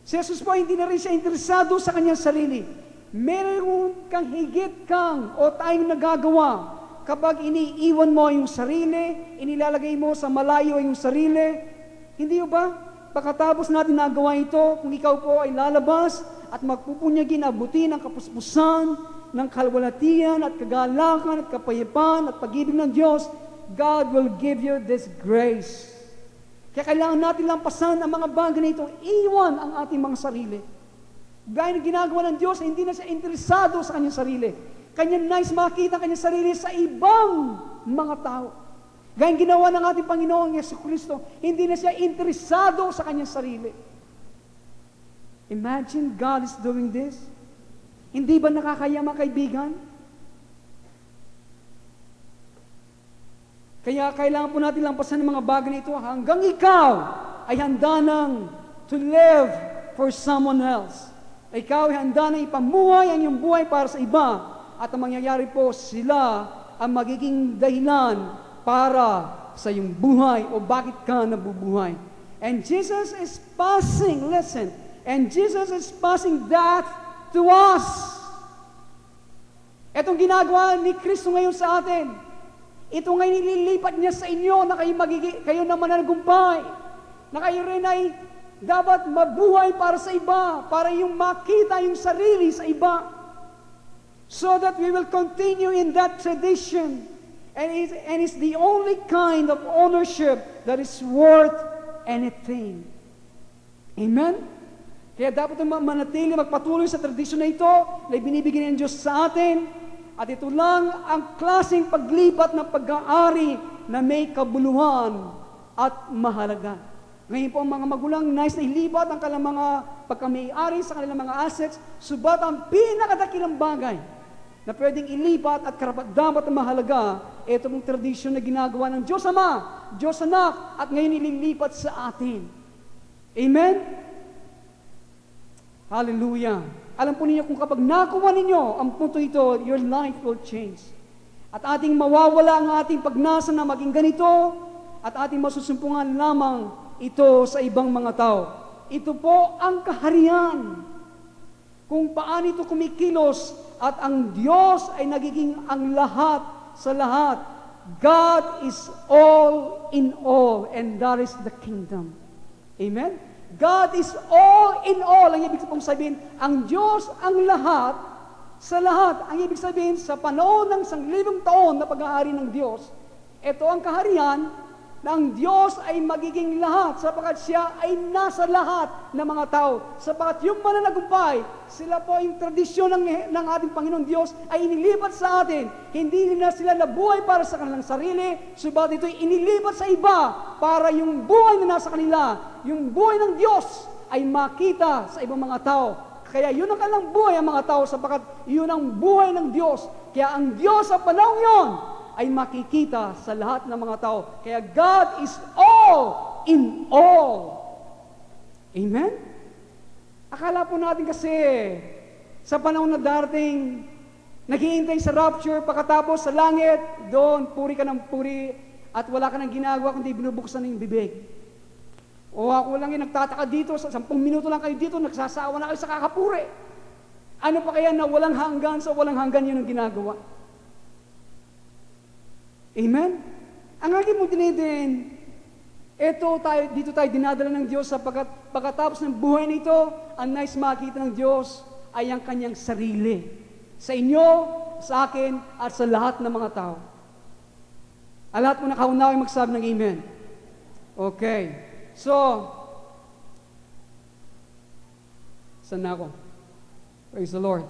A: Si Jesus po hindi na rin siya interesado sa kanyang sarili. Meron kang higit kang o tayong nagagawa kapag iniiwan mo yung sarili, inilalagay mo sa malayo yung sarili. Hindi ba? Pagkatapos natin nagawa ito, kung ikaw po ay lalabas at magpupunyagin, abutin ang kapuspusan, ng kalwalatian at kagalakan at kapayapaan at pag-ibig ng Diyos, God will give you this grace. Kaya kailangan natin lampasan ang mga bagay na ito, iwan ang ating mga sarili. Gaya ng ginagawa ng Diyos, hindi na siya interesado sa kanyang sarili. Kanya nice makita ang kanyang sarili sa ibang mga tao. Gaya ng ginawa ng ating Panginoong Jesucristo, hindi na siya interesado sa kanyang sarili. Imagine God is doing this. Hindi ba nakakaya mga kaibigan? Kaya kailangan po natin lampasan ng mga bagay na ito hanggang ikaw ay handa nang to live for someone else. Ikaw ay handa nang ipamuhay ang iyong buhay para sa iba. At ang mangyayari po, sila ang magiging dahilan para sa iyong buhay o bakit ka nabubuhay. And Jesus is passing, listen, and Jesus is passing that to us. Itong ginagawa ni Kristo ngayon sa atin. Ito ngayon nililipat niya sa inyo na kayo na mananagumpay. Na kayo rin ay dapat mabuhay para sa iba, para yung makita yung sarili sa iba. So that we will continue in that tradition. And it's the only kind of ownership that is worth anything. Amen? Kaya dapat manatili, magpatuloy sa tradisyon na ito na ibinibigay ng Diyos sa atin. At ito lang ang klaseng paglipat ng pag-aari na may kabuluhan at mahalaga. Ngayon po ang mga magulang nais na ilipat ang kanilang mga pagkamay-ari sa kanilang mga assets, subat ang pinakadakilang bagay na pwedeng ilipat at karapat-dapat na mahalaga, ito pong tradisyon na ginagawa ng Diyos Ama, Diyos Anak, at ngayon ililipat sa atin. Amen? Hallelujah! Alam po ninyo kung kapag nakuha ninyo ang punto ito, your life will change. At ating mawawala ang ating pagnasa na maging ganito at ating masusumpungan lamang ito sa ibang mga tao. Ito po ang kaharian. Kung paano ito kumikilos at ang Diyos ay nagiging ang lahat sa lahat. God is all in all and that is the kingdom. Amen? God is all in all. Ang ibig sabihin, ang Diyos ang lahat sa lahat. Ang ibig sabihin, sa panahon ng 1,000 taon na pag-aari ng Diyos, ito ang kaharian na ang Diyos ay magiging lahat sapagkat siya ay nasa lahat ng mga tao. Sapagkat yung mananagumpay, sila po yung tradisyon ng ating Panginoon Diyos ay inilipat sa atin. Hindi na sila nabuhay para sa kanilang sarili, subalit ito'y inilipat sa iba para yung buhay na nasa kanila, yung buhay ng Diyos ay makita sa ibang mga tao. Kaya yun ang kanilang buhay ang mga tao sapagkat yun ang buhay ng Diyos. Kaya ang Diyos sa panahon yon ay makikita sa lahat ng mga tao. Kaya God is all in all. Amen? Akala po natin kasi sa panahon na darating, naghihintay sa rapture, pagkatapos sa langit, doon puri ka ng puri at wala ka nang ginagawa kundi binubuksan ng bibig. O ako lang yung nagtataka dito, sa 10 minuto lang kayo dito, nagsasawa na kayo sa kakapuri. Ano pa kaya na walang hanggan sa walang hanggan yun ang ginagawa? Amen? Ang aking mo dinidin, dito tayo dinadala ng Diyos sapagkat pagkatapos ng buhay nito, ang nais makita ng Diyos ay ang kanyang sarili. Sa inyo, sa akin, at sa lahat ng mga tao. Ang lahat mo nakaunaw ay magsabi ng amen. Okay. So, saan na ako? Praise the Lord.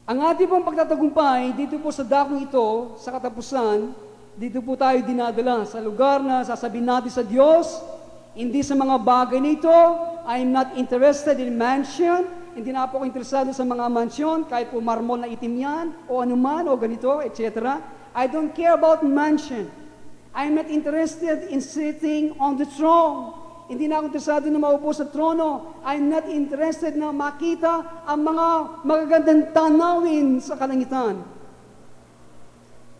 A: Ang ating pong pagtatagumpay, dito po sa dakong ito, sa katapusan, dito po tayo dinadala sa lugar na sasabihin natin sa Diyos, hindi sa mga bagay nito, I'm not interested in mansion, hindi na po ako interesado sa mga mansyon, kahit po marmol na itim yan, o anuman, o ganito, etc. I don't care about mansion. I'm not interested in sitting on the throne. Hindi na ako interesado na maupo sa trono. I'm not interested na makita ang mga magagandang tanawin sa kalangitan.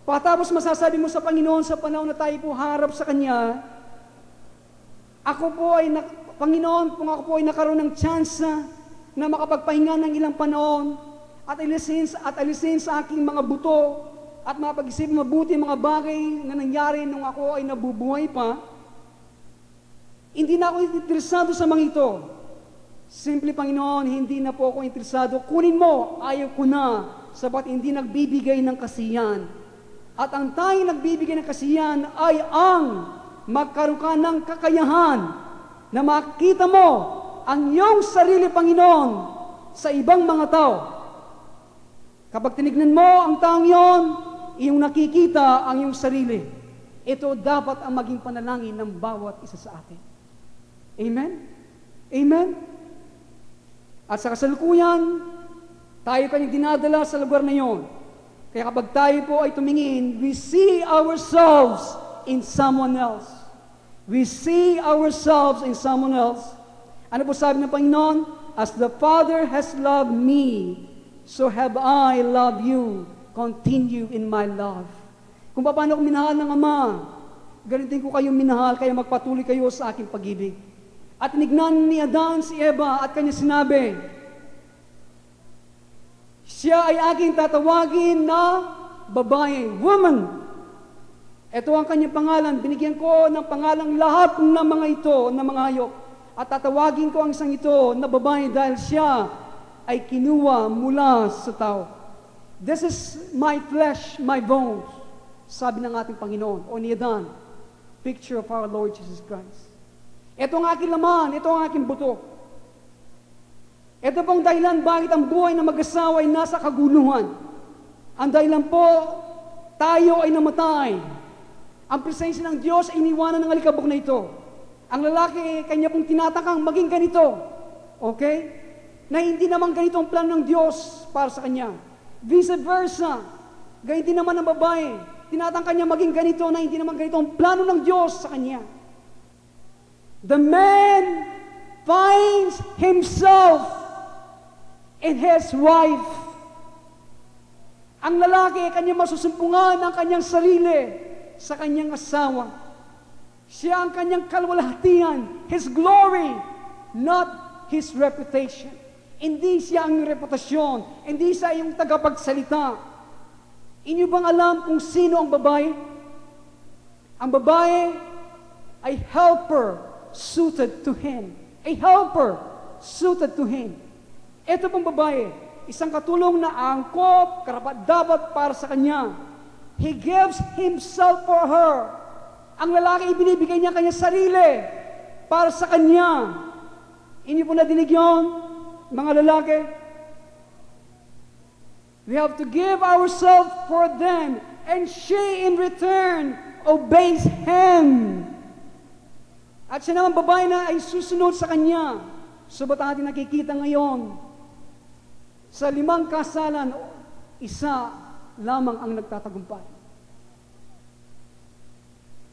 A: Pagkatapos masasabi mo sa Panginoon sa panahon na tayo po harap sa Kanya, Panginoon, kung ako po ay nakaroon ng chance na makapagpahinga ng ilang panahon at alisin sa aking mga buto at mapag-isip mabuti mga bagay na nangyari nung ako ay nabubuhay pa, hindi na ako interesado sa mga ito. Simple, Panginoon, hindi na po ako interesado. Kunin mo, ayaw ko na, sapat hindi nagbibigay ng kasiyahan. At ang tanging nagbibigay ng kasiyahan ay ang magkaroon ka ng kakayahan na makita mo ang iyong sarili, Panginoon, sa ibang mga tao. Kapag tinignan mo ang taong yon, iyong nakikita ang iyong sarili. Ito dapat ang maging panalangin ng bawat isa sa atin. Amen? Amen? At sa kasalukuyan, tayo kanyang dinadala sa lugar na yon. Kaya kapag tayo po ay tumingin, we see ourselves in someone else. We see ourselves in someone else. Ano po sabi ng Panginoon? As the Father has loved me, so have I loved you. Continue in my love. Kung paano ko minahal ng Ama, ganun din ko kayong minahal, kaya magpatuloy kayo sa aking pag-ibig. At tinignan ni Adan si Eva at kanya sinabi, siya ay aking tatawagin na babae, woman. Ito ang kanyang pangalan. Binigyan ko ng pangalang lahat ng mga ito, ng mga hayop. At tatawagin ko ang isang ito na babae dahil siya ay kinuha mula sa tao. This is my flesh, my bones, sabi ng ating Panginoon, o ni Adan, picture of our Lord Jesus Christ. Ito ang aking laman, ito ang aking buto. Ito pong dahilan bakit ang buhay ng mag-asawa ay nasa kaguluhan. Ang dahilan po, tayo ay namatay. Ang presensya ng Diyos ay iniwanan ng alikabok na ito. Ang lalaki, kanya pong tinatakang maging ganito. Okay? Na hindi naman ganito ang plano ng Diyos para sa kanya. Vice versa. Ganyan din naman ang babae. Tinatangka niya maging ganito na hindi naman ganito ang plano ng Diyos sa kanya. The man finds himself in his wife. Ang lalaki, kanya masusumpungan ang kanyang sarili sa kanyang asawa. Siya ang kanyang kalwalhatian, his glory, not his reputation. Hindi siya ang reputasyon, hindi siya yung tagapagsalita. Inyo bang alam kung sino ang babae? Ang babae ay helper suited to him. A helper suited to him. Ito pong babae, isang katulong na angkop, karapat-dapat para sa kanya. He gives himself for her. Ang lalaki, ibinibigay niya kanya sarili para sa kanya. Inyo po nadinig yun, mga lalaki? We have to give ourselves for them, and she in return obeys him. At siya naman babae na ay susunod sa kanya. Subat ang ating nakikita ngayon, sa 5 kasalan, isa lamang ang nagtatagumpay.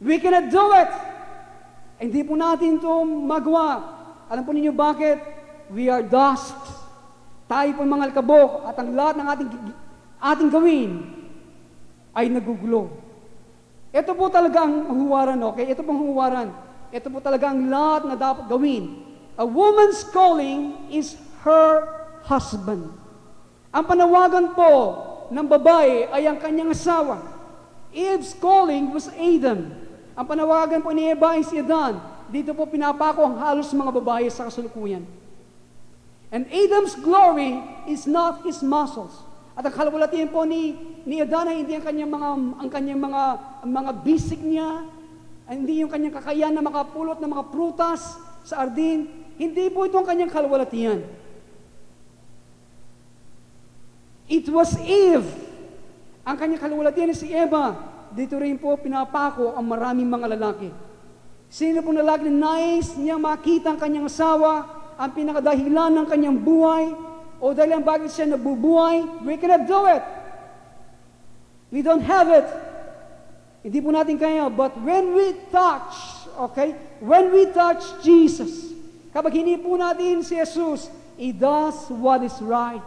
A: We cannot do it. Hindi po natin ito magawa. Alam po ninyo bakit? We are dust. Tayo po mga alikabok at ang lahat ng ating gawin ay nagugulo. Ito po talaga ang huwaran, okay? Ito pong huwaran. Ito po talaga ang lahat na dapat gawin. A woman's calling is her husband. Ang panawagan po ng babae ay ang kanyang asawa. Eve's calling was Adam. Ang panawagan po ni Eva ay si Adan. Dito po pinapako ang halos mga babae sa kasalukuyan. And Adam's glory is not his muscles. At ang kalawalatian po ni Adan ay hindi ang kanyang mga bisig niya, hindi yung kanyang kakayahan na makapulot ng mga prutas sa ardin. Hindi po ito ang kanyang kalawalatian. It was Eve. Ang kanyang kalawalatian si Eva. Dito rin po pinapako ang maraming mga lalaki. Sino pong lalaki na nais niyang makita ang kanyang asawa, ang pinakadahilan ng kanyang buhay, o dahil ang bakit siya nabubuhay, we cannot do it. We don't have it. Hindi po natin kaya. But when we touch, okay, when we touch Jesus, kapag hindi po natin si Jesus, He does what is right.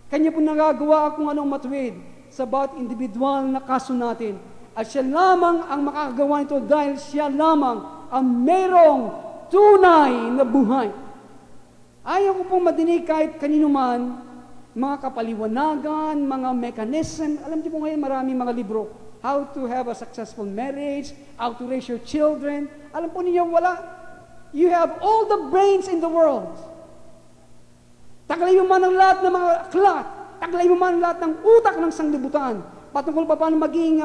A: Kanya po nagagawa kung anong matuwid sa bawat individual na kaso natin. At siya lamang ang makakagawa nito dahil siya lamang ang merong tunay na buhay. Ayaw ko pong madinig kahit kanino man, mga kapaliwanagan, mga mechanism. Alam niyo po ngayon maraming mga libro. How to have a successful marriage, how to raise your children. Alam po ninyo, wala. You have all the brains in the world. Taglay mo man ang lahat ng mga aklat. Taglay mo man ang lahat ng utak ng sanglibutan. Patungkol pa paano maging,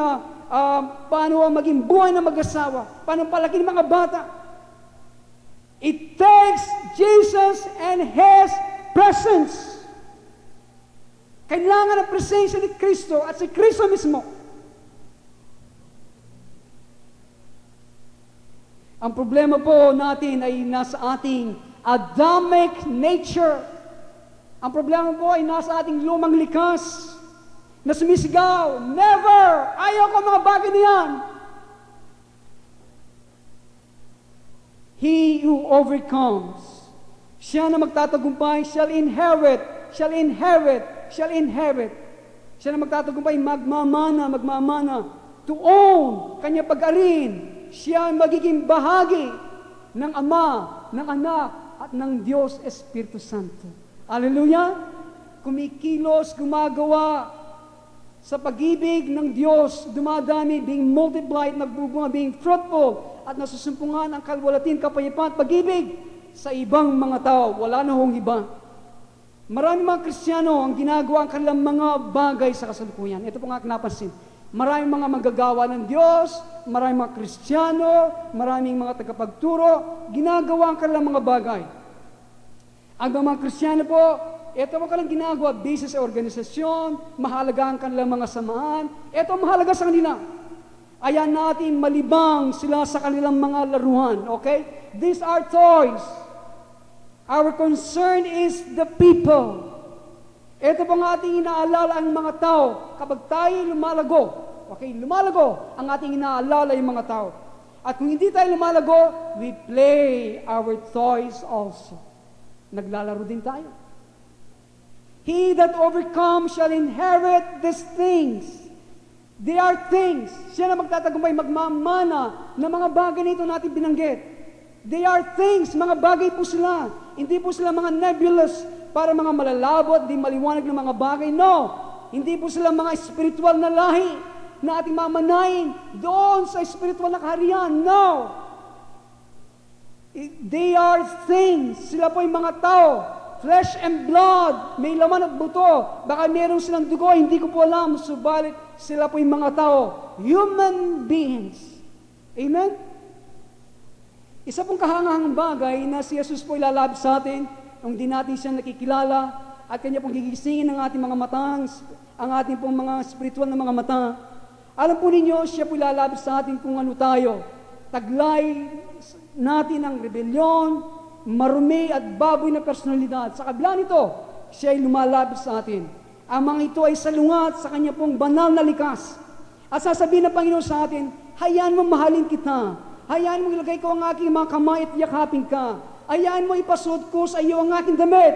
A: paano maging buhay na mag-asawa. Paano palaki ng mga bata. It takes Jesus and His presence. Kailangan ang presensya ni Kristo at si Kristo mismo. Ang problema po natin ay nasa ating Adamic nature. Ang problema po ay nasa ating lumang likas na sumisigaw, never! Ayaw ko mga bagay na yan! He who overcomes, siya na magtatagumpay, shall inherit, shall inherit, shall inherit. Siya na magtatagumpay, magmamana, to own, kanya pag-arin. Siya ang magiging bahagi ng Ama, ng Anak, at ng Diyos Espiritu Santo. Hallelujah! Kumikilos, gumagawa sa pag-ibig ng Diyos, dumadami, being multiplied, nagbubunga, being fruitful, at nasusumpungan ang kalwalatin, kapayapaan, pag-ibig sa ibang mga tao. Wala na hong iba. Maraming mga Kristiyano ang ginagawa ang kanilang mga bagay sa kasalukuyan. Ito po nga napansin. Maraming mga manggagawa ng Diyos, maraming mga Kristiyano, maraming mga tagapagturo, ginagawa ang kanilang mga bagay. Ang mga Kristiyano po, ito po kanilang ginagawa, basis sa organisasyon, mahalaga ang kanilang mga samahan, ito mahalaga sa kanila. Ayan natin malibang sila sa kanilang mga laruan, okay? These are toys. Our concern is the people. Ito pong ating inaalala ang mga tao kapag tayo lumalago. Okay, lumalago ang ating inaalala yung mga tao. At kung hindi tayo lumalago, we play our toys also. Naglalaro din tayo. He that overcomes shall inherit these things. They are things. Siya na magtatagumpay, magmamana ng mga bagay nito natin binanggit. They are things, mga bagay po sila. Hindi po sila mga nebulous, para mga malalabot, di maliwanag ng mga bagay. No! Hindi po sila mga spiritual na lahi na ating mamanayin doon sa spiritual na kaharian. No! They are things. Sila po yung mga tao. Flesh and blood. May laman at buto. Baka meron silang dugo, hindi ko po alam. Subalit, sila po yung mga tao. Human beings. Amen? Isa pong kahangahangang bagay na si Jesus po ilalabas sa atin, kung di natin siya nakikilala, at kanya pong gigisingin ng ating mga mata, ang ating pong mga spiritual na mga mata. Alam po ninyo, siya po ilalabas sa atin kung ano tayo. Taglay natin ang rebelyon, marumi at baboy na personalidad. Sa kabila nito, siya ay lumalabas sa atin. Ang mga ito ay salungat sa kanya pong banal na likas. At sasabihin ng Panginoon sa atin, hayaan mo mahalin kita. Hayaan mo ilagay ko ang aking mga kamay at yakapin ka. Hayaan mo ipasuot ko sa iyo ang aking damit.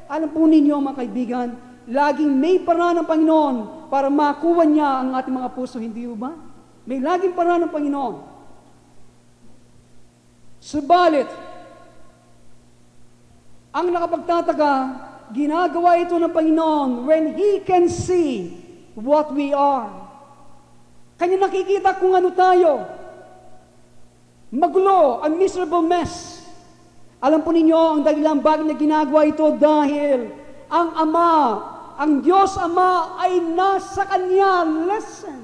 A: Alam po ninyo mga kaibigan, laging may paraan ng Panginoon para makuha niya ang ating mga puso, hindi ba? May laging paraan ng Panginoon. Subalit, ang nakapagtataka, ginagawa ito ng Panginoon when He can see what we are. Kanya nakikita kung ano tayo. Magulo, a miserable mess. Alam po ninyo, ang dahilang bakit na ginagawa ito dahil ang Ama, ang Diyos Ama ay nasa Kanya. Listen.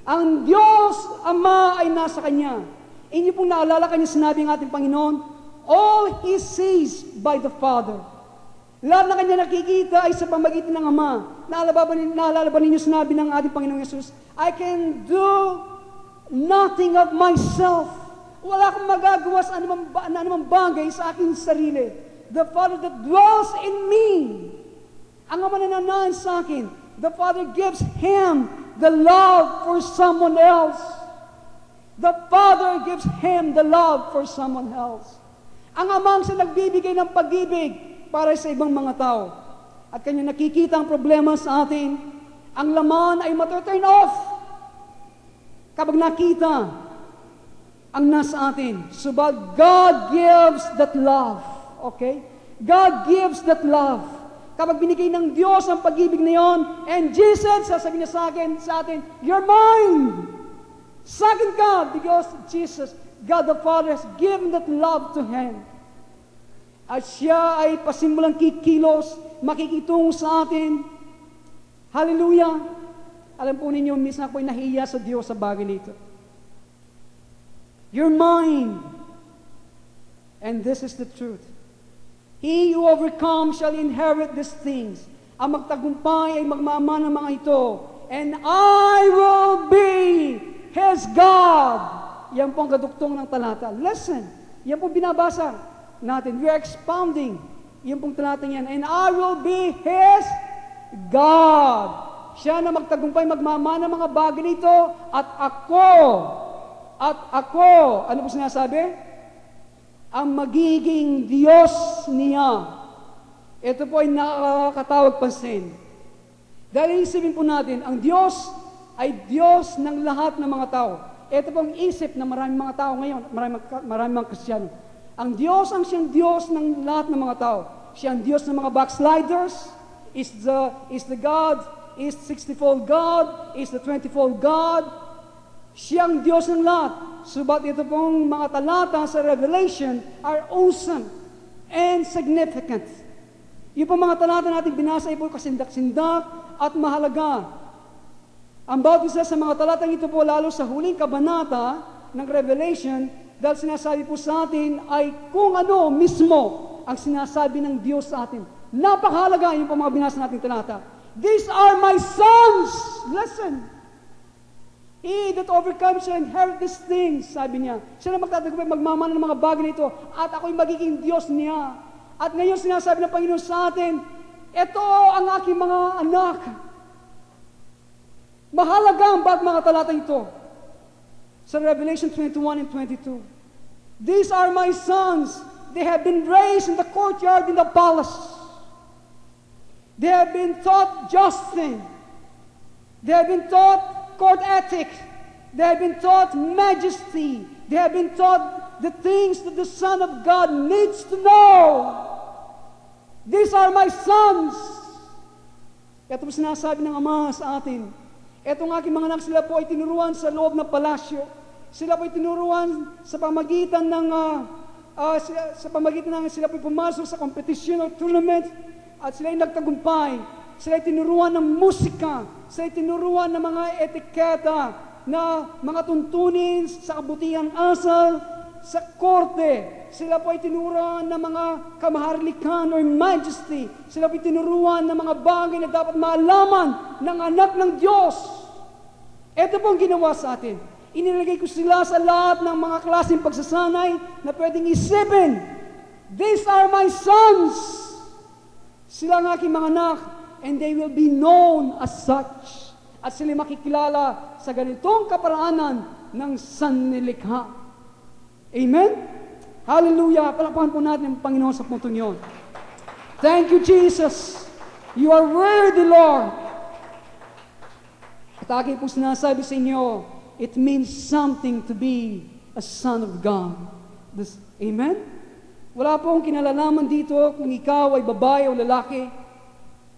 A: Ang Diyos Ama ay nasa Kanya. Inyo pong naalala kanya sinabi ng ating Panginoon, all He sees by the Father. Lahat na Kanya nakikita ay sa pamagitan ng Ama. Naalala ba ninyo sinabi ng ating Panginoong Yesus, I can do nothing of myself. Wala akong magagawa sa anumang bagay sa aking sarili. The Father that dwells in me. Ang Ama na nananahan sa akin. The Father gives Him the love for someone else. The Father gives Him the love for someone else. Ang Ama ang nagbibigay ng pag-ibig para sa ibang mga tao. At Kanya nakikita ang problema sa atin. Ang laman ay matuturn off kapag nakita ang nasa atin. So, but God gives that love. Okay? God gives that love. Kapag binigay ng Diyos ang pag-ibig na yon, and Jesus, sasabihin niya sa atin, you're mine. Sa akin ka, because Jesus, God the Father has given that love to Him. At siya ay pasimulang kikilos, makikitungo sa atin. Hallelujah! Alam po ninyo, minsan ako'y nahiya sa Diyos sa bagay nito. You're mine. And this is the truth. He who overcomes shall inherit these things. Ang magtagumpay ay magmamana ng mga ito. And I will be His God. Yan po ang kaduktong ng talata. Listen, yan po binabasa natin. We are expounding. Yan pong talata yan. And I will be His God. Siya na magtagumpay, magmamana ng mga bagay nito. At ako, ano po sinasabi? Ang magiging Diyos niya. Ito po ay nakakatawag pansin. Dahil isipin po natin, ang Diyos ay Diyos ng lahat ng mga tao. Ito po ang isip ng maraming mga tao ngayon, maraming mga Kristiyano. Ang Diyos ang siyang Diyos ng lahat ng mga tao. Siya ang Diyos ng mga backsliders, is the God, is 60-fold God, is the 20-fold God. Siya ang Diyos ng lahat. Subat ito pong mga talata sa Revelation are awesome and significant. Yung pong mga talata natin binasa ay po kasindak-sindak at mahalaga. Ang bawat isa sa mga talatang ito po, lalo sa huling kabanata ng Revelation, dahil sinasabi po sa atin ay kung ano mismo ang sinasabi ng Diyos sa atin. Napakahalaga yung pong mga binasa natin talata. These are my sons! Listen! He that overcomes shall inherit these things, sabi niya. Siya na magtatagumpay, magmamana ng mga bagay nito, at ako'y magiging Diyos niya. At ngayon sinasabi ng Panginoon sa atin, ito ang aking mga anak. Mahalaga ang bawat mga talata ito. Sa Revelation 21 and 22. These are my sons. They have been raised in the courtyard in the palace. They have been taught justice. They have been taught court ethic. They have been taught majesty. They have been taught the things that the Son of God needs to know. These are my sons. Ito po sinasabi ng Ama sa atin. Etong aking mga anak, sila po ay tinuruan sa loob ng palasyo. Sila po ay tinuruan sa pamagitan ng sila po ay pumasok sa competition or tournament at sila ay nagtagumpay. Sila ay tinuruan ng musika. Sila ay tinuruan ng mga etiketa na mga tuntunin sa kabutihan asal, sa korte. Sila po ay tinuruan ng mga kamaharlikan or majesty. Sila po ay tinuruan ng mga bagay na dapat maalaman ng anak ng Diyos. Ito po ang ginawa sa atin. Inilagay ko sila sa lahat ng mga klaseng pagsasanay na pwedeng isipin. These are my sons. Sila ang aking mga anak, and they will be known as such. At sila makikilala sa ganitong kaparaanan ng sannilikha. Amen? Hallelujah! Palakpakan po natin ang Panginoon sa puntong yun. Thank you, Jesus. You are worthy, Lord. At aking po sinasabi sa inyo, it means something to be a son of God. Amen? Wala pong kinalalaman dito kung ikaw ay babae o lalaki.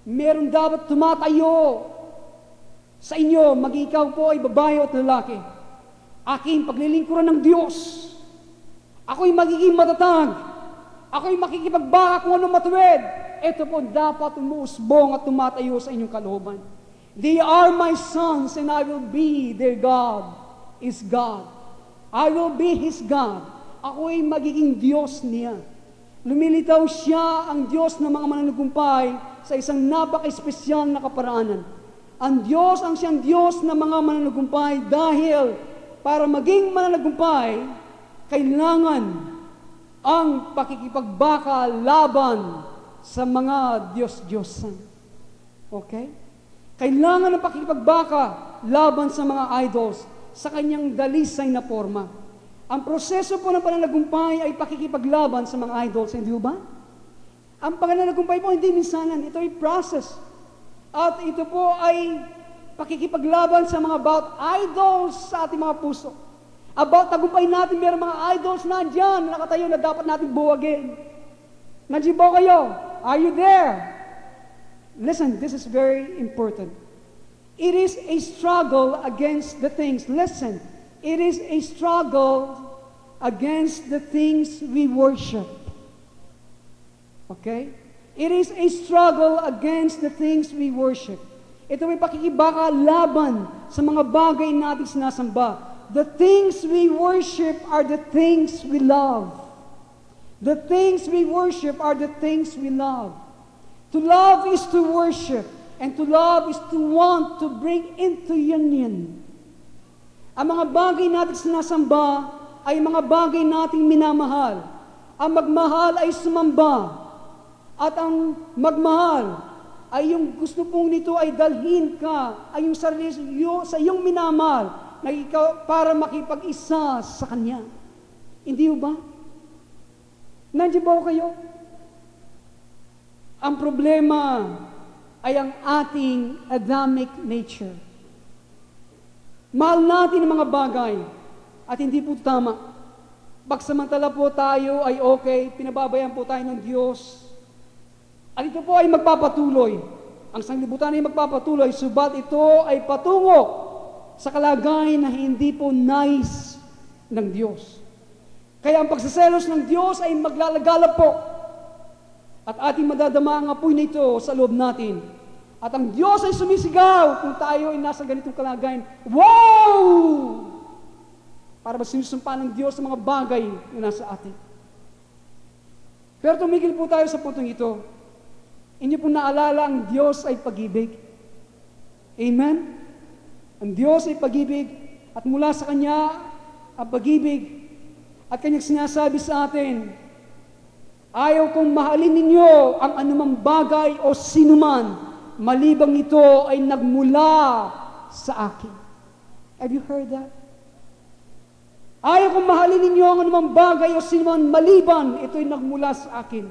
A: Meron dapat tumatayo sa inyo, mag-ikaw po ay babae o lalaki. Aking paglilingkuran ng Diyos. Ako'y magiging matatag. Ako'y makikipagbaka kung anong matuwid. Ito po dapat umuusbong at tumatayo sa inyong kalooban. They are my sons and I will be their God is God. I will be His God. Ako'y magiging Diyos niya. Lumilitaw siya ang Diyos ng mga mananagumpay sa isang napaka-espesyal na kaparaanan. Ang Diyos ang siyang Diyos ng mga mananagumpay dahil para maging mananagumpay, kailangan ang pakikipagbaka laban sa mga Diyos-Diyosan. Okay? Kailangan ng pakikipagbaka laban sa mga idols sa kanyang dalisay na forma. Ang proseso po ng pananagumpay ay pakikipaglaban sa mga idols, hindi ba? Ang pananagumpay po hindi minsanan, ito ay process. At ito po ay pakikipaglaban sa mga about idols sa ating mga puso. About tagumpay natin, mayroong mga idols na andyan, nakatayo na dapat natin buwagin. Nandiyan po kayo? Are you there? Listen, this is very important. It is a struggle against the things. Listen, it is a struggle against the things we worship. Okay? It is a struggle against the things we worship. Ito ay pakikibaka laban sa mga bagay natin sinasamba. The things we worship are the things we love. The things we worship are the things we love. To love is to worship, and to love is to want to bring into union. Ang mga bagay natin sinasamba ay mga bagay nating minamahal. Ang magmahal ay sumamba. At ang magmahal ay yung gusto pong nito ay dalhin ka, ay yung sarili sa iyong minamahal na ikaw para makipag-isa sa Kanya. Hindi ba? Nandiyan ba kayo? Ang problema ay ang ating Adamic nature. Mahal natin ang mga bagay at hindi po tama. Pagsamantala po tayo ay okay, pinababayan po tayo ng Diyos. At ito po ay magpapatuloy. Ang sanglibutan ay magpapatuloy, subat ito ay patungo sa kalagayan na hindi po nais ng Diyos. Kaya ang pagsaselos ng Diyos ay maglalagala po. At ating madadama ang apoy nito sa loob natin. At ang Diyos ay sumisigaw kung tayo ay nasa ganitong kalagayan. Wow! Para ba sinusumpa ng Diyos sa mga bagay na nasa atin. Pero tumigil po tayo sa puntong ito. Inyo po naalala ang Diyos ay pag-ibig. Amen? Ang Diyos ay pag-ibig at mula sa Kanya ang pag-ibig at Kanyang sinasabi sa atin, ayaw kong mahalin ninyo ang anumang bagay o sinuman, malibang ito ay nagmula sa akin. Have you heard that? Ayaw kong mahalin ninyo ang anumang bagay o sinuman, maliban ito ay nagmula sa akin.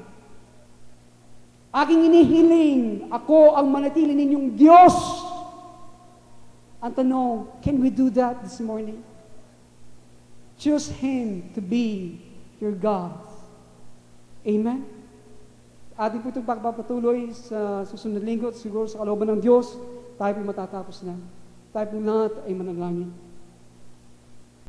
A: Aking inihiling, ako ang manatili ninyong Diyos. Ang tanong, can we do that this morning? Choose Him to be your God. Amen? Ating po itong pagpapatuloy sa susunod na linggo at siguro sa kalooban ng Diyos, tayo po matatapos na. Tayo po lahat ay manalangin.